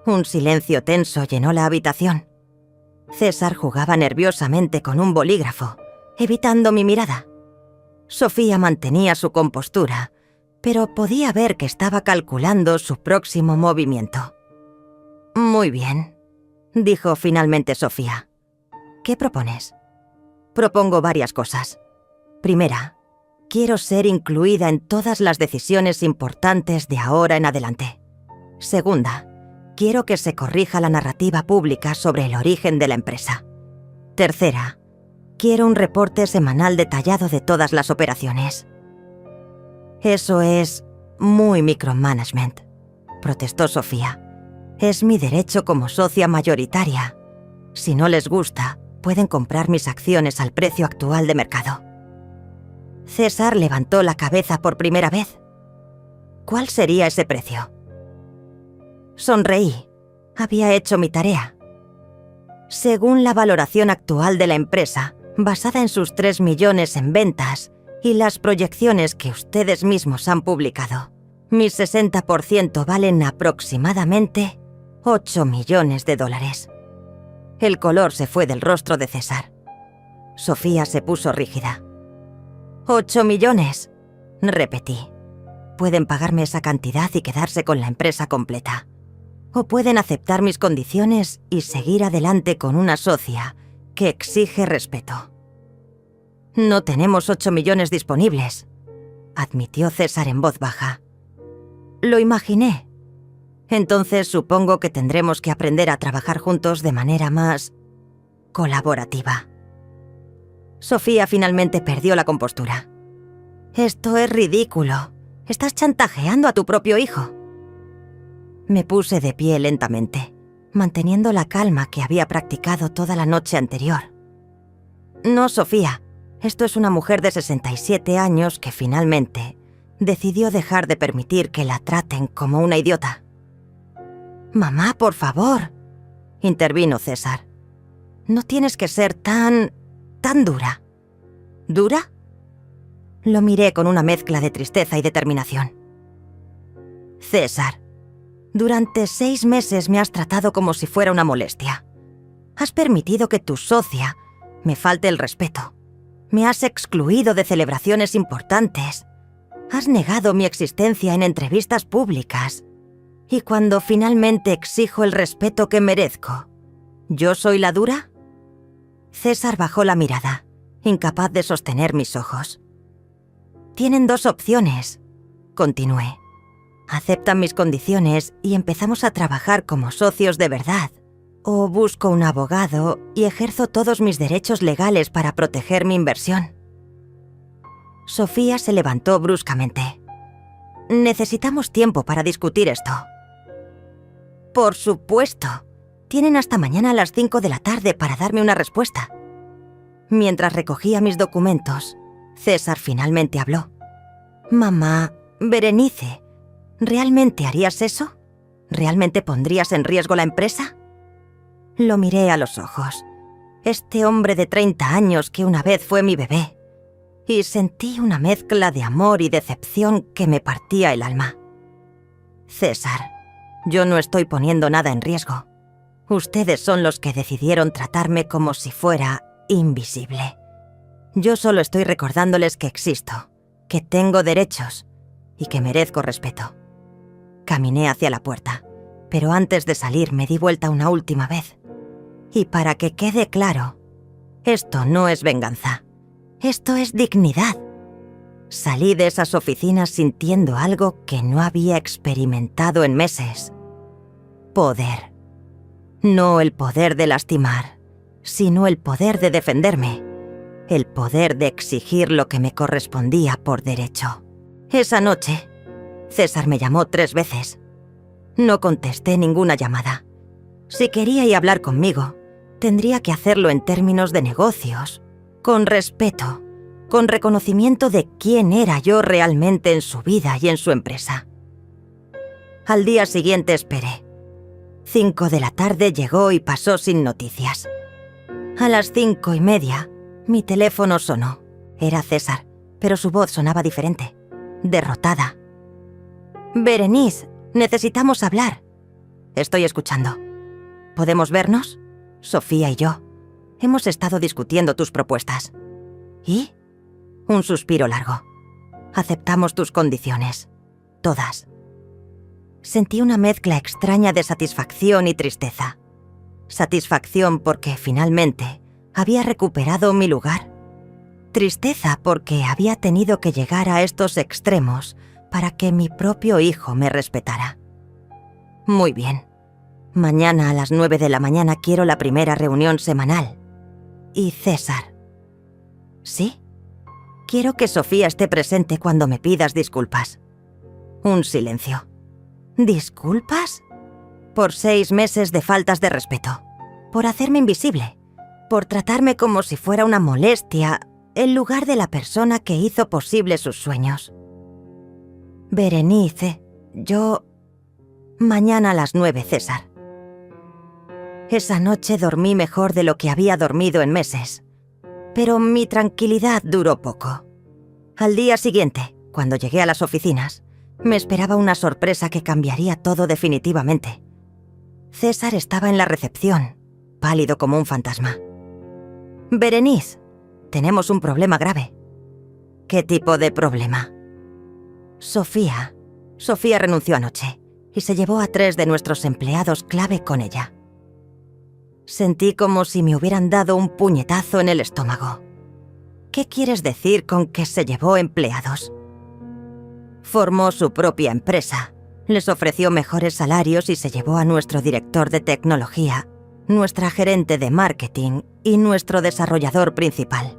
Un silencio tenso llenó la habitación. César jugaba nerviosamente con un bolígrafo, evitando mi mirada. Sofía mantenía su compostura, pero podía ver que estaba calculando su próximo movimiento. Muy bien, dijo finalmente Sofía. ¿Qué propones? Propongo varias cosas. Primera, quiero ser incluida en todas las decisiones importantes de ahora en adelante. Segunda, quiero que se corrija la narrativa pública sobre el origen de la empresa. Tercera, quiero un reporte semanal detallado de todas las operaciones. Eso es muy micromanagement, protestó Sofía. Es mi derecho como socia mayoritaria. Si no les gusta, pueden comprar mis acciones al precio actual de mercado. César levantó la cabeza por primera vez. ¿Cuál sería ese precio? Sonreí. Había hecho mi tarea. Según la valoración actual de la empresa, basada en sus 3 millones en ventas y las proyecciones que ustedes mismos han publicado, mis 60% valen aproximadamente $8 millones. El color se fue del rostro de César. Sofía se puso rígida. «¿8 millones?» repetí. Pueden pagarme esa cantidad y quedarse con la empresa completa. O pueden aceptar mis condiciones y seguir adelante con una socia que exige respeto. No tenemos 8 millones disponibles, admitió César en voz baja. Lo imaginé. Entonces supongo que tendremos que aprender a trabajar juntos de manera más colaborativa. Sofía finalmente perdió la compostura. Esto es ridículo. Estás chantajeando a tu propio hijo. Me puse de pie lentamente, manteniendo la calma que había practicado toda la noche anterior. No, Sofía. Esto es una mujer de 67 años que finalmente decidió dejar de permitir que la traten como una idiota. «Mamá, por favor», intervino César. «No tienes que ser tan dura». ¿Dura? Lo miré con una mezcla de tristeza y determinación. César, durante 6 meses me has tratado como si fuera una molestia. Has permitido que tu socia me falte el respeto. Me has excluido de celebraciones importantes. Has negado mi existencia en entrevistas públicas. Y cuando finalmente exijo el respeto que merezco, ¿yo soy la dura? César bajó la mirada, incapaz de sostener mis ojos. Tienen 2 opciones, continué. Aceptan mis condiciones y empezamos a trabajar como socios de verdad. O busco un abogado y ejerzo todos mis derechos legales para proteger mi inversión. Sofía se levantó bruscamente. Necesitamos tiempo para discutir esto. Por supuesto. Tienen hasta mañana a las 5 de la tarde para darme una respuesta. Mientras recogía mis documentos, César finalmente habló. «Mamá, Berenice, ¿realmente harías eso? ¿Realmente pondrías en riesgo la empresa?» Lo miré a los ojos. Este hombre de 30 años que una vez fue mi bebé. Y sentí una mezcla de amor y decepción que me partía el alma. «César, yo no estoy poniendo nada en riesgo. Ustedes son los que decidieron tratarme como si fuera invisible. Yo solo estoy recordándoles que existo, que tengo derechos y que merezco respeto». Caminé hacia la puerta, pero antes de salir me di vuelta una última vez. Y para que quede claro, esto no es venganza. Esto es dignidad. Salí de esas oficinas sintiendo algo que no había experimentado en meses. Poder. No el poder de lastimar, sino el poder de defenderme. El poder de exigir lo que me correspondía por derecho. Esa noche, César me llamó 3 veces. No contesté ninguna llamada. Si quería hablar conmigo, tendría que hacerlo en términos de negocios, con respeto, con reconocimiento de quién era yo realmente en su vida y en su empresa. Al día siguiente esperé. 5 de la tarde llegó y pasó sin noticias. A las 5:30, mi teléfono sonó. Era César, pero su voz sonaba diferente, derrotada. «Berenice, necesitamos hablar». «Estoy escuchando. ¿Podemos vernos?» «Sofía y yo. Hemos estado discutiendo tus propuestas». «¿Y?» Un suspiro largo. «Aceptamos tus condiciones. Todas». Sentí una mezcla extraña de satisfacción y tristeza. Satisfacción porque, finalmente, había recuperado mi lugar. Tristeza porque había tenido que llegar a estos extremos para que mi propio hijo me respetara. «Muy bien. Mañana a las 9 de la mañana quiero la primera reunión semanal. Y César». «¿Sí? Quiero que Sofía esté presente cuando me pidas disculpas». Un silencio. «¿Disculpas?» Por 6 meses de faltas de respeto. Por hacerme invisible. Por tratarme como si fuera una molestia en lugar de la persona que hizo posible sus sueños. «Berenice, yo...» «Mañana a las 9, César». Esa noche dormí mejor de lo que había dormido en meses. Pero mi tranquilidad duró poco. Al día siguiente, cuando llegué a las oficinas, me esperaba una sorpresa que cambiaría todo definitivamente. César estaba en la recepción, pálido como un fantasma. «Berenice, tenemos un problema grave». «¿Qué tipo de problema?» Sofía renunció anoche y se llevó a 3 de nuestros empleados clave con ella». Sentí como si me hubieran dado un puñetazo en el estómago. «¿Qué quieres decir con que se llevó empleados?» «Formó su propia empresa, les ofreció mejores salarios y se llevó a nuestro director de tecnología, nuestra gerente de marketing y nuestro desarrollador principal».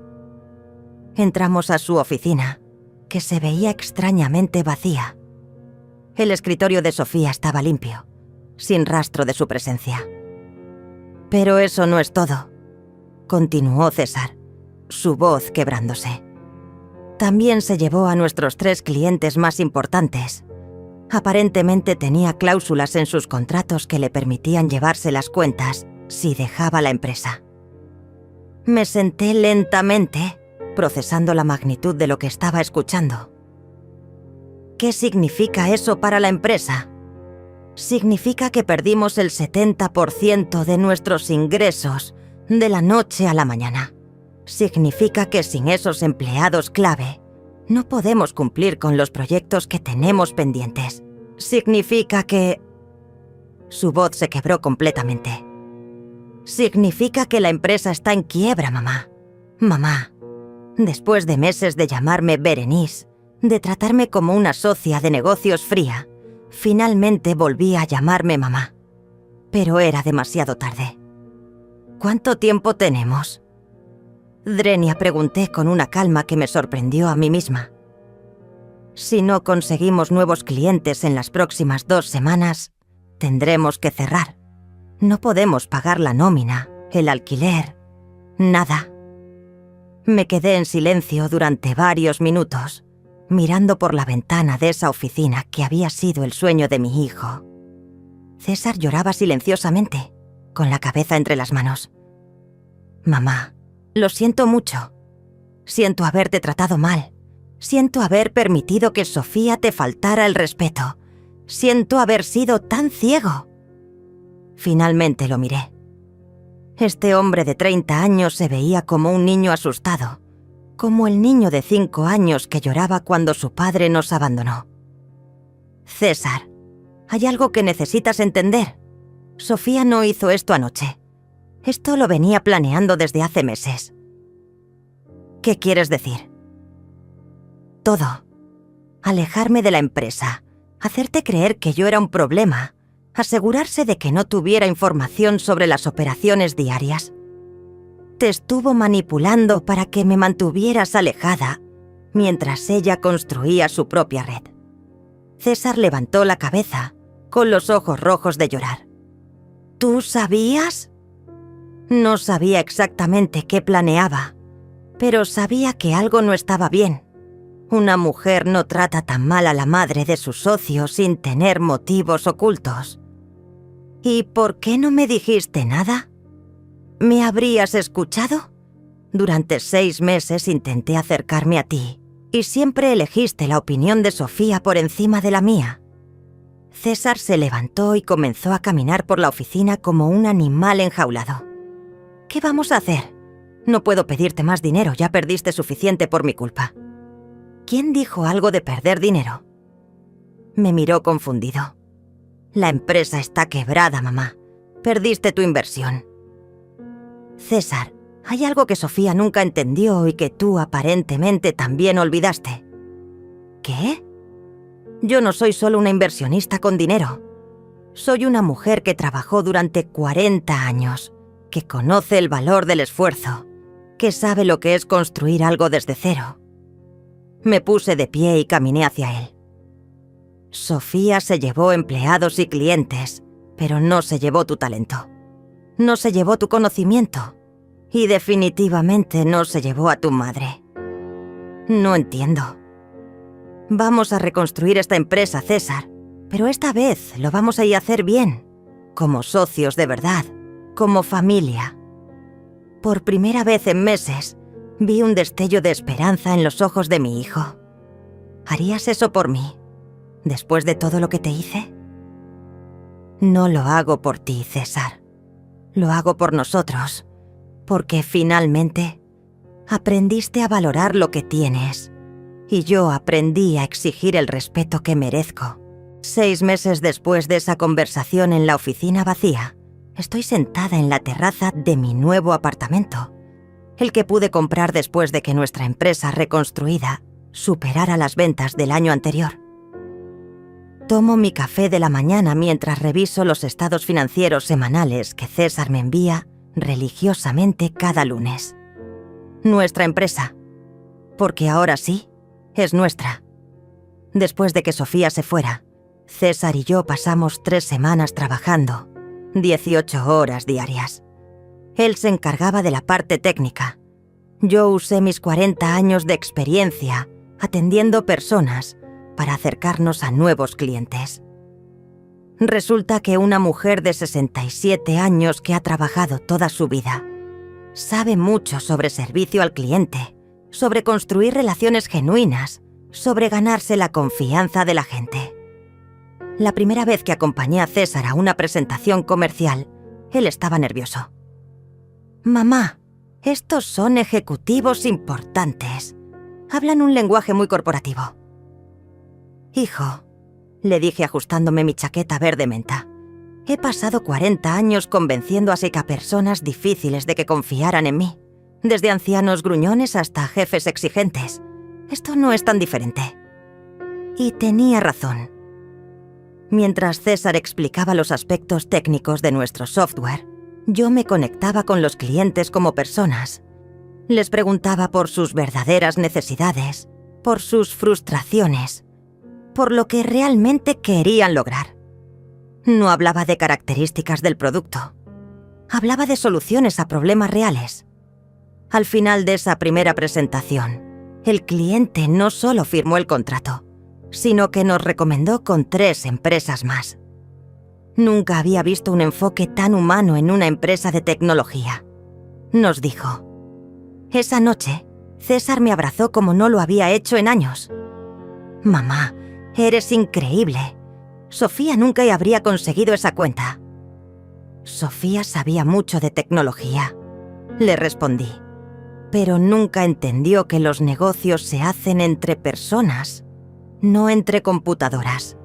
Entramos a su oficina, que se veía extrañamente vacía. El escritorio de Sofía estaba limpio, sin rastro de su presencia. «Pero eso no es todo», continuó César, su voz quebrándose. «También se llevó a nuestros 3 clientes más importantes. Aparentemente tenía cláusulas en sus contratos que le permitían llevarse las cuentas si dejaba la empresa». Me senté lentamente, procesando la magnitud de lo que estaba escuchando. ¿Qué significa eso para la empresa? Significa que perdimos el 70% de nuestros ingresos de la noche a la mañana. Significa que sin esos empleados clave, no podemos cumplir con los proyectos que tenemos pendientes. Significa que... Su voz se quebró completamente. «Significa que la empresa está en quiebra, mamá. Mamá, después de meses de llamarme Berenice, de tratarme como una socia de negocios fría, finalmente volví a llamarme mamá. Pero era demasiado tarde». «¿Cuánto tiempo tenemos?» Drenia, pregunté con una calma que me sorprendió a mí misma. «Si no conseguimos nuevos clientes en las próximas 2 semanas, tendremos que cerrar. No podemos pagar la nómina, el alquiler, nada». Me quedé en silencio durante varios minutos, mirando por la ventana de esa oficina que había sido el sueño de mi hijo. César lloraba silenciosamente, con la cabeza entre las manos. «Mamá, lo siento mucho. Siento haberte tratado mal. Siento haber permitido que Sofía te faltara el respeto. Siento haber sido tan ciego». Finalmente lo miré. Este hombre de 30 años se veía como un niño asustado, como el niño de 5 años que lloraba cuando su padre nos abandonó. «César, hay algo que necesitas entender. Sofía no hizo esto anoche. Esto lo venía planeando desde hace meses». «¿Qué quieres decir?» «Todo. Alejarme de la empresa, hacerte creer que yo era un problema, asegurarse de que no tuviera información sobre las operaciones diarias. Te estuvo manipulando para que me mantuvieras alejada mientras ella construía su propia red». César levantó la cabeza, con los ojos rojos de llorar. «¿Tú sabías?» No sabía exactamente qué planeaba, pero sabía que algo no estaba bien. Una mujer no trata tan mal a la madre de su socio sin tener motivos ocultos. «¿Y por qué no me dijiste nada? ¿Me habrías escuchado? Durante 6 meses intenté acercarme a ti y siempre elegiste la opinión de Sofía por encima de la mía». César se levantó y comenzó a caminar por la oficina como un animal enjaulado. «¿Qué vamos a hacer? No puedo pedirte más dinero, ya perdiste suficiente por mi culpa». «¿Quién dijo algo de perder dinero?» Me miró confundido. «La empresa está quebrada, mamá. Perdiste tu inversión». «César, hay algo que Sofía nunca entendió y que tú aparentemente también olvidaste». «¿Qué?» «Yo no soy solo una inversionista con dinero. Soy una mujer que trabajó durante 40 años, que conoce el valor del esfuerzo, que sabe lo que es construir algo desde cero». Me puse de pie y caminé hacia él. «Sofía se llevó empleados y clientes, pero no se llevó tu talento. No se llevó tu conocimiento. Y definitivamente no se llevó a tu madre. No entiendo. Vamos a reconstruir esta empresa, César, pero esta vez lo vamos a ir a hacer bien, como socios de verdad, como familia». Por primera vez en meses, vi un destello de esperanza en los ojos de mi hijo. «¿Harías eso por mí, después de todo lo que te hice?» «No lo hago por ti, César. Lo hago por nosotros, porque finalmente aprendiste a valorar lo que tienes y yo aprendí a exigir el respeto que merezco». 6 meses después de esa conversación en la oficina vacía, estoy sentada en la terraza de mi nuevo apartamento, el que pude comprar después de que nuestra empresa reconstruida superara las ventas del año anterior. Tomo mi café de la mañana mientras reviso los estados financieros semanales que César me envía religiosamente cada lunes. Nuestra empresa, porque ahora sí, es nuestra. Después de que Sofía se fuera, César y yo pasamos 3 semanas trabajando, 18 horas diarias. Él se encargaba de la parte técnica. Yo usé mis 40 años de experiencia atendiendo personas para acercarnos a nuevos clientes. Resulta que una mujer de 67 años que ha trabajado toda su vida sabe mucho sobre servicio al cliente, sobre construir relaciones genuinas, sobre ganarse la confianza de la gente. La primera vez que acompañé a César a una presentación comercial, él estaba nervioso. «Mamá, estos son ejecutivos importantes. Hablan un lenguaje muy corporativo». «Hijo», le dije ajustándome mi chaqueta verde menta, «he pasado 40 años convenciendo a personas difíciles de que confiaran en mí, desde ancianos gruñones hasta jefes exigentes. Esto no es tan diferente». Y tenía razón. Mientras César explicaba los aspectos técnicos de nuestro software, yo me conectaba con los clientes como personas. Les preguntaba por sus verdaderas necesidades, por sus frustraciones, por lo que realmente querían lograr. No hablaba de características del producto. Hablaba de soluciones a problemas reales. Al final de esa primera presentación, el cliente no solo firmó el contrato, sino que nos recomendó con 3 empresas más. Nunca había visto un enfoque tan humano en una empresa de tecnología. Nos dijo: esa noche, César me abrazó como no lo había hecho en años. Mamá, eres increíble. Sofía nunca habría conseguido esa cuenta. Sofía sabía mucho de tecnología, le respondí, pero nunca entendió que los negocios se hacen entre personas, no entre computadoras.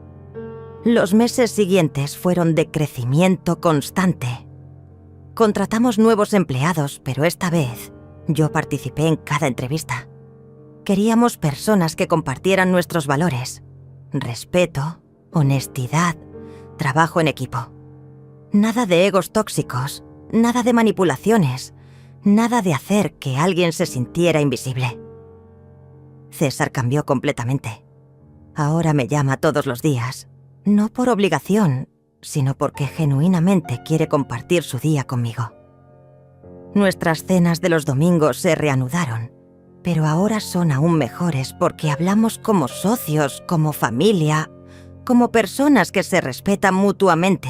Los meses siguientes fueron de crecimiento constante. Contratamos nuevos empleados, pero esta vez yo participé en cada entrevista. Queríamos personas que compartieran nuestros valores: respeto, honestidad, trabajo en equipo. Nada de egos tóxicos, nada de manipulaciones, nada de hacer que alguien se sintiera invisible. César cambió completamente. Ahora me llama todos los días, no por obligación, sino porque genuinamente quiere compartir su día conmigo. Nuestras cenas de los domingos se reanudaron, pero ahora son aún mejores porque hablamos como socios, como familia, como personas que se respetan mutuamente.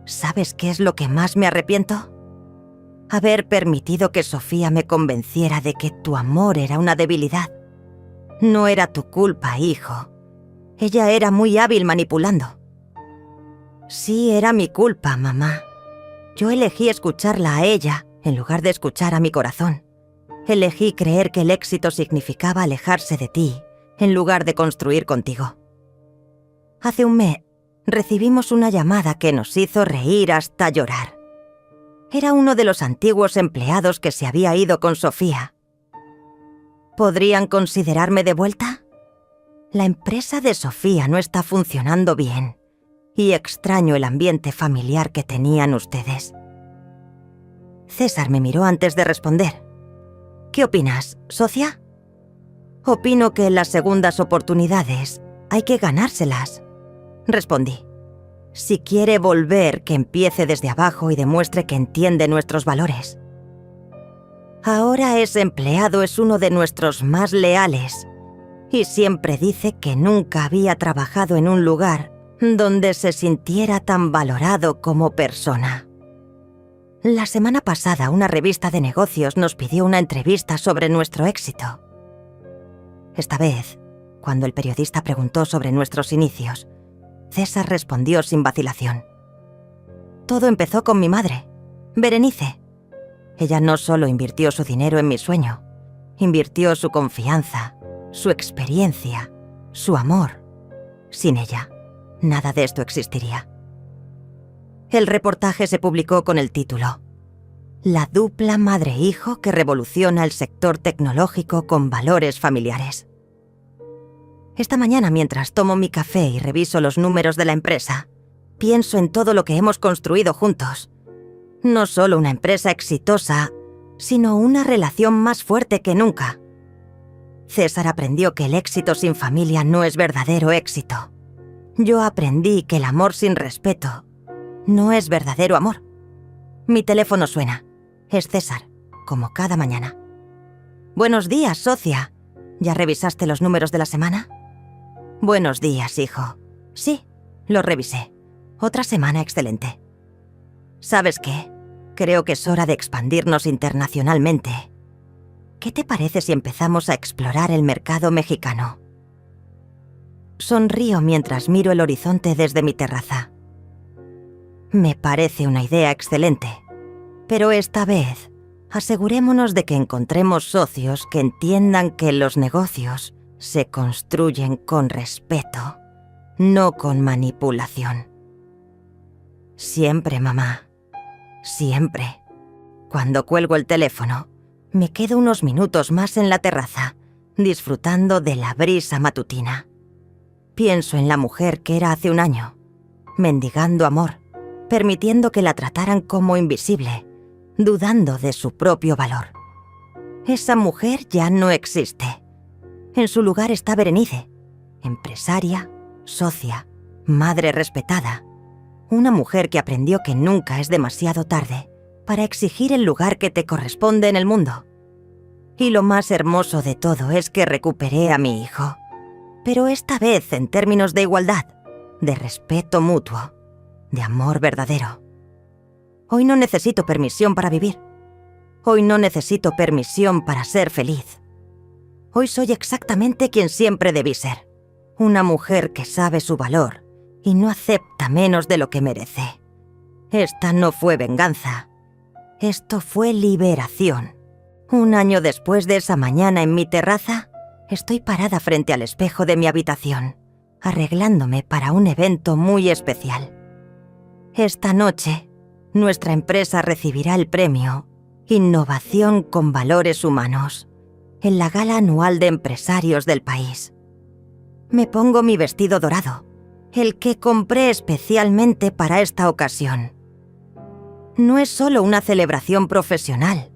¿Sabes qué es lo que más me arrepiento? Haber permitido que Sofía me convenciera de que tu amor era una debilidad. No era tu culpa, hijo. Ella era muy hábil manipulando. Sí, era mi culpa, mamá. Yo elegí escucharla a ella en lugar de escuchar a mi corazón. Elegí creer que el éxito significaba alejarse de ti en lugar de construir contigo. Hace un mes recibimos una llamada que nos hizo reír hasta llorar. Era uno de los antiguos empleados que se había ido con Sofía. ¿Podrían considerarme de vuelta? La empresa de Sofía no está funcionando bien y extraño el ambiente familiar que tenían ustedes. César me miró antes de responder. ¿Qué opinas, socia? Opino que las segundas oportunidades hay que ganárselas, respondí. Si quiere volver, que empiece desde abajo y demuestre que entiende nuestros valores. Ahora ese empleado es uno de nuestros más leales y siempre dice que nunca había trabajado en un lugar donde se sintiera tan valorado como persona. La semana pasada una revista de negocios nos pidió una entrevista sobre nuestro éxito. Esta vez, cuando el periodista preguntó sobre nuestros inicios, César respondió sin vacilación. Todo empezó con mi madre, Berenice. Ella no solo invirtió su dinero en mi sueño, invirtió su confianza, su experiencia, su amor. Sin ella, nada de esto existiría. El reportaje se publicó con el título: La dupla madre-hijo que revoluciona el sector tecnológico con valores familiares. Esta mañana, mientras tomo mi café y reviso los números de la empresa, pienso en todo lo que hemos construido juntos. No solo una empresa exitosa, sino una relación más fuerte que nunca. César aprendió que el éxito sin familia no es verdadero éxito. Yo aprendí que el amor sin respeto no es verdadero amor. Mi teléfono suena. Es César, como cada mañana. Buenos días, socia. ¿Ya revisaste los números de la semana? Buenos días, hijo. Sí, lo revisé. Otra semana excelente. ¿Sabes qué? Creo que es hora de expandirnos internacionalmente. ¿Qué te parece si empezamos a explorar el mercado mexicano? Sonrío mientras miro el horizonte desde mi terraza. Me parece una idea excelente, pero esta vez asegurémonos de que encontremos socios que entiendan que los negocios se construyen con respeto, no con manipulación. Siempre, mamá. Siempre. Cuando cuelgo el teléfono, me quedo unos minutos más en la terraza, disfrutando de la brisa matutina. Pienso en la mujer que era hace un año, mendigando amor, permitiendo que la trataran como invisible, dudando de su propio valor. Esa mujer ya no existe. En su lugar está Berenice, empresaria, socia, madre respetada, una mujer que aprendió que nunca es demasiado tarde para exigir el lugar que te corresponde en el mundo. Y lo más hermoso de todo es que recuperé a mi hijo. Pero esta vez en términos de igualdad, de respeto mutuo, de amor verdadero. Hoy no necesito permisión para vivir. Hoy no necesito permisión para ser feliz. Hoy soy exactamente quien siempre debí ser. Una mujer que sabe su valor y no acepta menos de lo que merece. Esta no fue venganza. Esto fue liberación. 1 año después de esa mañana en mi terraza, estoy parada frente al espejo de mi habitación, arreglándome para un evento muy especial. Esta noche, nuestra empresa recibirá el premio Innovación con Valores Humanos en la gala anual de empresarios del país. Me pongo mi vestido dorado, el que compré especialmente para esta ocasión. No es solo una celebración profesional,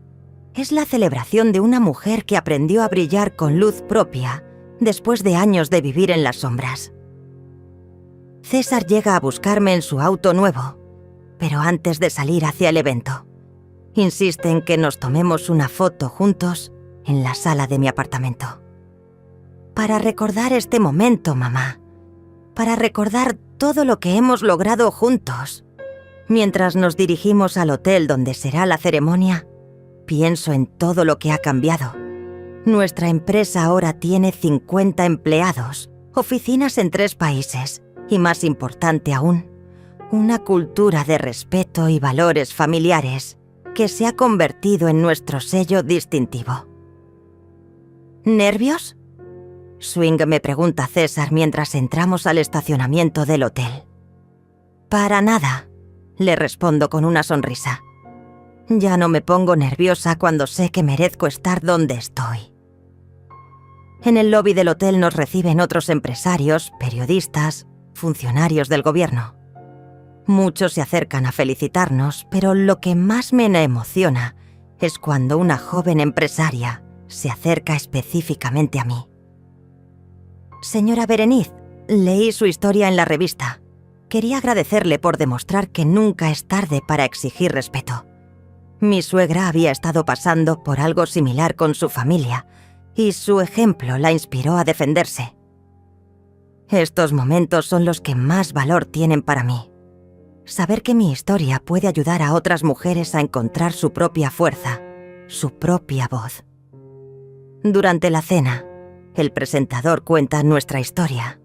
es la celebración de una mujer que aprendió a brillar con luz propia después de años de vivir en las sombras. César llega a buscarme en su auto nuevo, pero antes de salir hacia el evento, insiste en que nos tomemos una foto juntos en la sala de mi apartamento. Para recordar este momento, mamá. Para recordar todo lo que hemos logrado juntos. Mientras nos dirigimos al hotel donde será la ceremonia, pienso en todo lo que ha cambiado. Nuestra empresa ahora tiene 50 empleados, oficinas en 3 países y, más importante aún, una cultura de respeto y valores familiares que se ha convertido en nuestro sello distintivo. ¿Nervios?, Swing me pregunta César mientras entramos al estacionamiento del hotel. Para nada, le respondo con una sonrisa. Ya no me pongo nerviosa cuando sé que merezco estar donde estoy. En el lobby del hotel nos reciben otros empresarios, periodistas, funcionarios del gobierno. Muchos se acercan a felicitarnos, pero lo que más me emociona es cuando una joven empresaria se acerca específicamente a mí. Señora Berenice, leí su historia en la revista. Quería agradecerle por demostrar que nunca es tarde para exigir respeto. Mi suegra había estado pasando por algo similar con su familia, y su ejemplo la inspiró a defenderse. Estos momentos son los que más valor tienen para mí. Saber que mi historia puede ayudar a otras mujeres a encontrar su propia fuerza, su propia voz. Durante la cena, el presentador cuenta nuestra historia.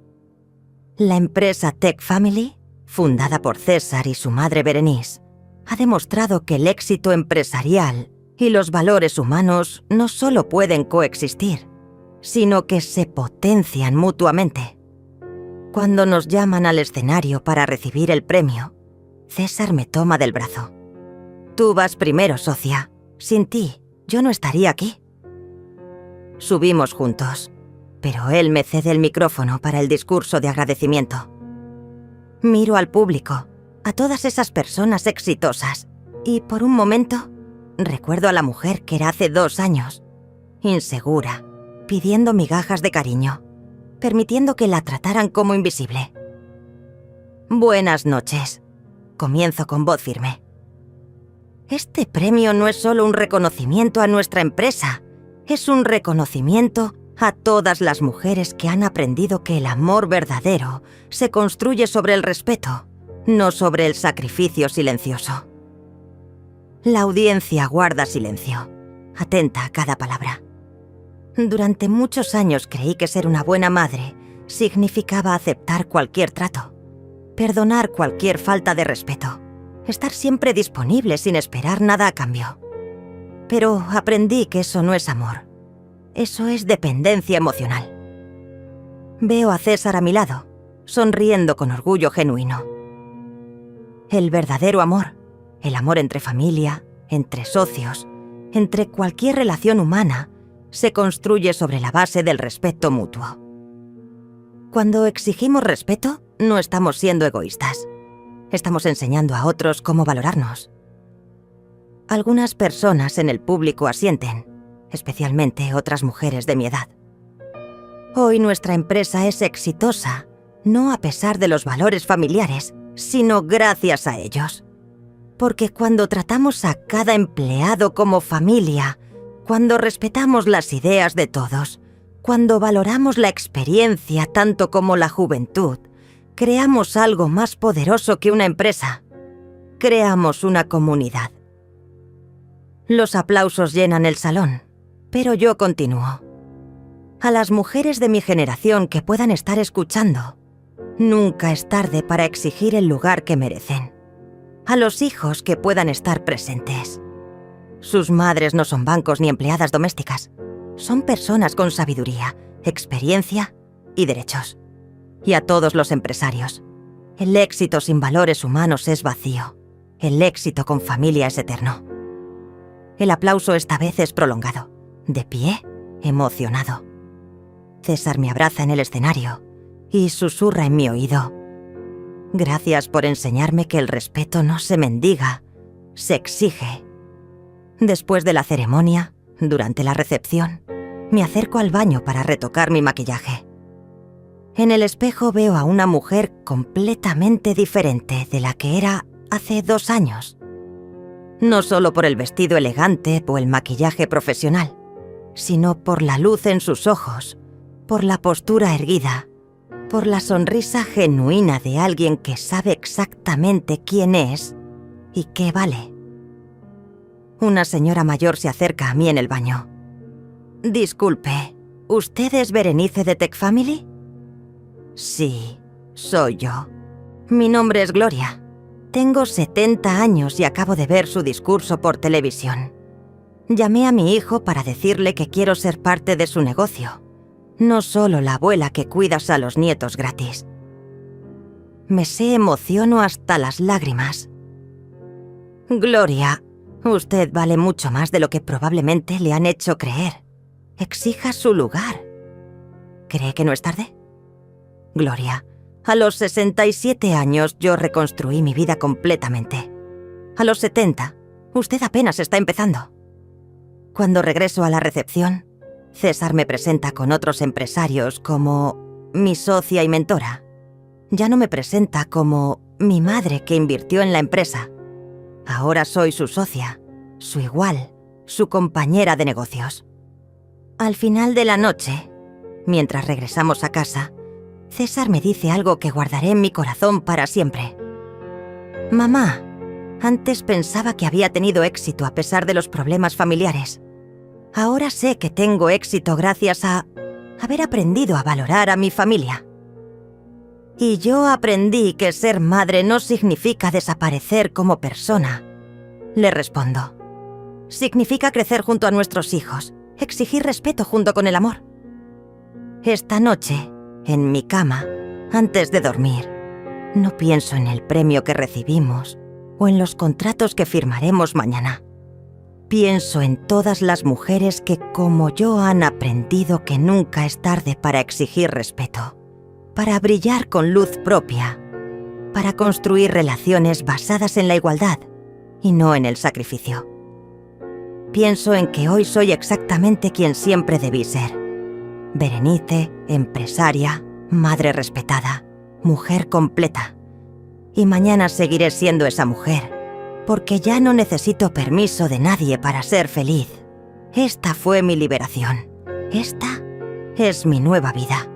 La empresa Tech Family, fundada por César y su madre Berenice, ha demostrado que el éxito empresarial y los valores humanos no solo pueden coexistir, sino que se potencian mutuamente. Cuando nos llaman al escenario para recibir el premio, César me toma del brazo. Tú vas primero, socia. Sin ti, yo no estaría aquí. Subimos juntos, pero él me cede el micrófono para el discurso de agradecimiento. Miro al público, a todas esas personas exitosas, y por un momento recuerdo a la mujer que era hace 2 años, insegura, pidiendo migajas de cariño, permitiendo que la trataran como invisible. Buenas noches. Comienzo con voz firme. Este premio no es solo un reconocimiento a nuestra empresa, es un reconocimiento a todas las mujeres que han aprendido que el amor verdadero se construye sobre el respeto, no sobre el sacrificio silencioso. La audiencia guarda silencio, atenta a cada palabra. Durante muchos años creí que ser una buena madre significaba aceptar cualquier trato, perdonar cualquier falta de respeto, estar siempre disponible sin esperar nada a cambio. Pero aprendí que eso no es amor. Eso es dependencia emocional. Veo a César a mi lado, sonriendo con orgullo genuino. El verdadero amor, el amor entre familia, entre socios, entre cualquier relación humana, se construye sobre la base del respeto mutuo. Cuando exigimos respeto, no estamos siendo egoístas. Estamos enseñando a otros cómo valorarnos. Algunas personas en el público asienten, especialmente otras mujeres de mi edad. Hoy nuestra empresa es exitosa, no a pesar de los valores familiares, sino gracias a ellos. Porque cuando tratamos a cada empleado como familia, cuando respetamos las ideas de todos, cuando valoramos la experiencia tanto como la juventud, creamos algo más poderoso que una empresa. Creamos una comunidad. Los aplausos llenan el salón, pero yo continúo. A las mujeres de mi generación que puedan estar escuchando, nunca es tarde para exigir el lugar que merecen. A los hijos que puedan estar presentes. Sus madres no son bancos ni empleadas domésticas. Son personas con sabiduría, experiencia y derechos. Y a todos los empresarios. El éxito sin valores humanos es vacío. El éxito con familia es eterno. El aplauso esta vez es prolongado. De pie, emocionado. César me abraza en el escenario y susurra en mi oído. Gracias por enseñarme que el respeto no se mendiga, se exige. Después de la ceremonia, durante la recepción, me acerco al baño para retocar mi maquillaje. En el espejo veo a una mujer completamente diferente de la que era hace 2 años. No solo por el vestido elegante o el maquillaje profesional, sino por la luz en sus ojos, por la postura erguida, por la sonrisa genuina de alguien que sabe exactamente quién es y qué vale. Una señora mayor se acerca a mí en el baño. Disculpe, ¿usted es Berenice de Tech Family? Sí, soy yo. Mi nombre es Gloria. Tengo 70 años y acabo de ver su discurso por televisión. Llamé a mi hijo para decirle que quiero ser parte de su negocio. No solo la abuela que cuidas a los nietos gratis. Me emociono hasta las lágrimas. Gloria, usted vale mucho más de lo que probablemente le han hecho creer. Exija su lugar. ¿Cree que no es tarde? Gloria, a los 67 años yo reconstruí mi vida completamente. A los 70, usted apenas está empezando. Cuando regreso a la recepción, César me presenta con otros empresarios como mi socia y mentora. Ya no me presenta como mi madre que invirtió en la empresa. Ahora soy su socia, su igual, su compañera de negocios. Al final de la noche, mientras regresamos a casa, César me dice algo que guardaré en mi corazón para siempre. Mamá, antes pensaba que había tenido éxito a pesar de los problemas familiares. Ahora sé que tengo éxito gracias a haber aprendido a valorar a mi familia. Y yo aprendí que ser madre no significa desaparecer como persona. Le respondo. Significa crecer junto a nuestros hijos, exigir respeto junto con el amor. Esta noche, en mi cama, antes de dormir, no pienso en el premio que recibimos o en los contratos que firmaremos mañana. Pienso en todas las mujeres que, como yo, han aprendido que nunca es tarde para exigir respeto, para brillar con luz propia, para construir relaciones basadas en la igualdad y no en el sacrificio. Pienso en que hoy soy exactamente quien siempre debí ser. Berenice, empresaria, madre respetada, mujer completa. Y mañana seguiré siendo esa mujer, porque ya no necesito permiso de nadie para ser feliz. Esta fue mi liberación. Esta es mi nueva vida.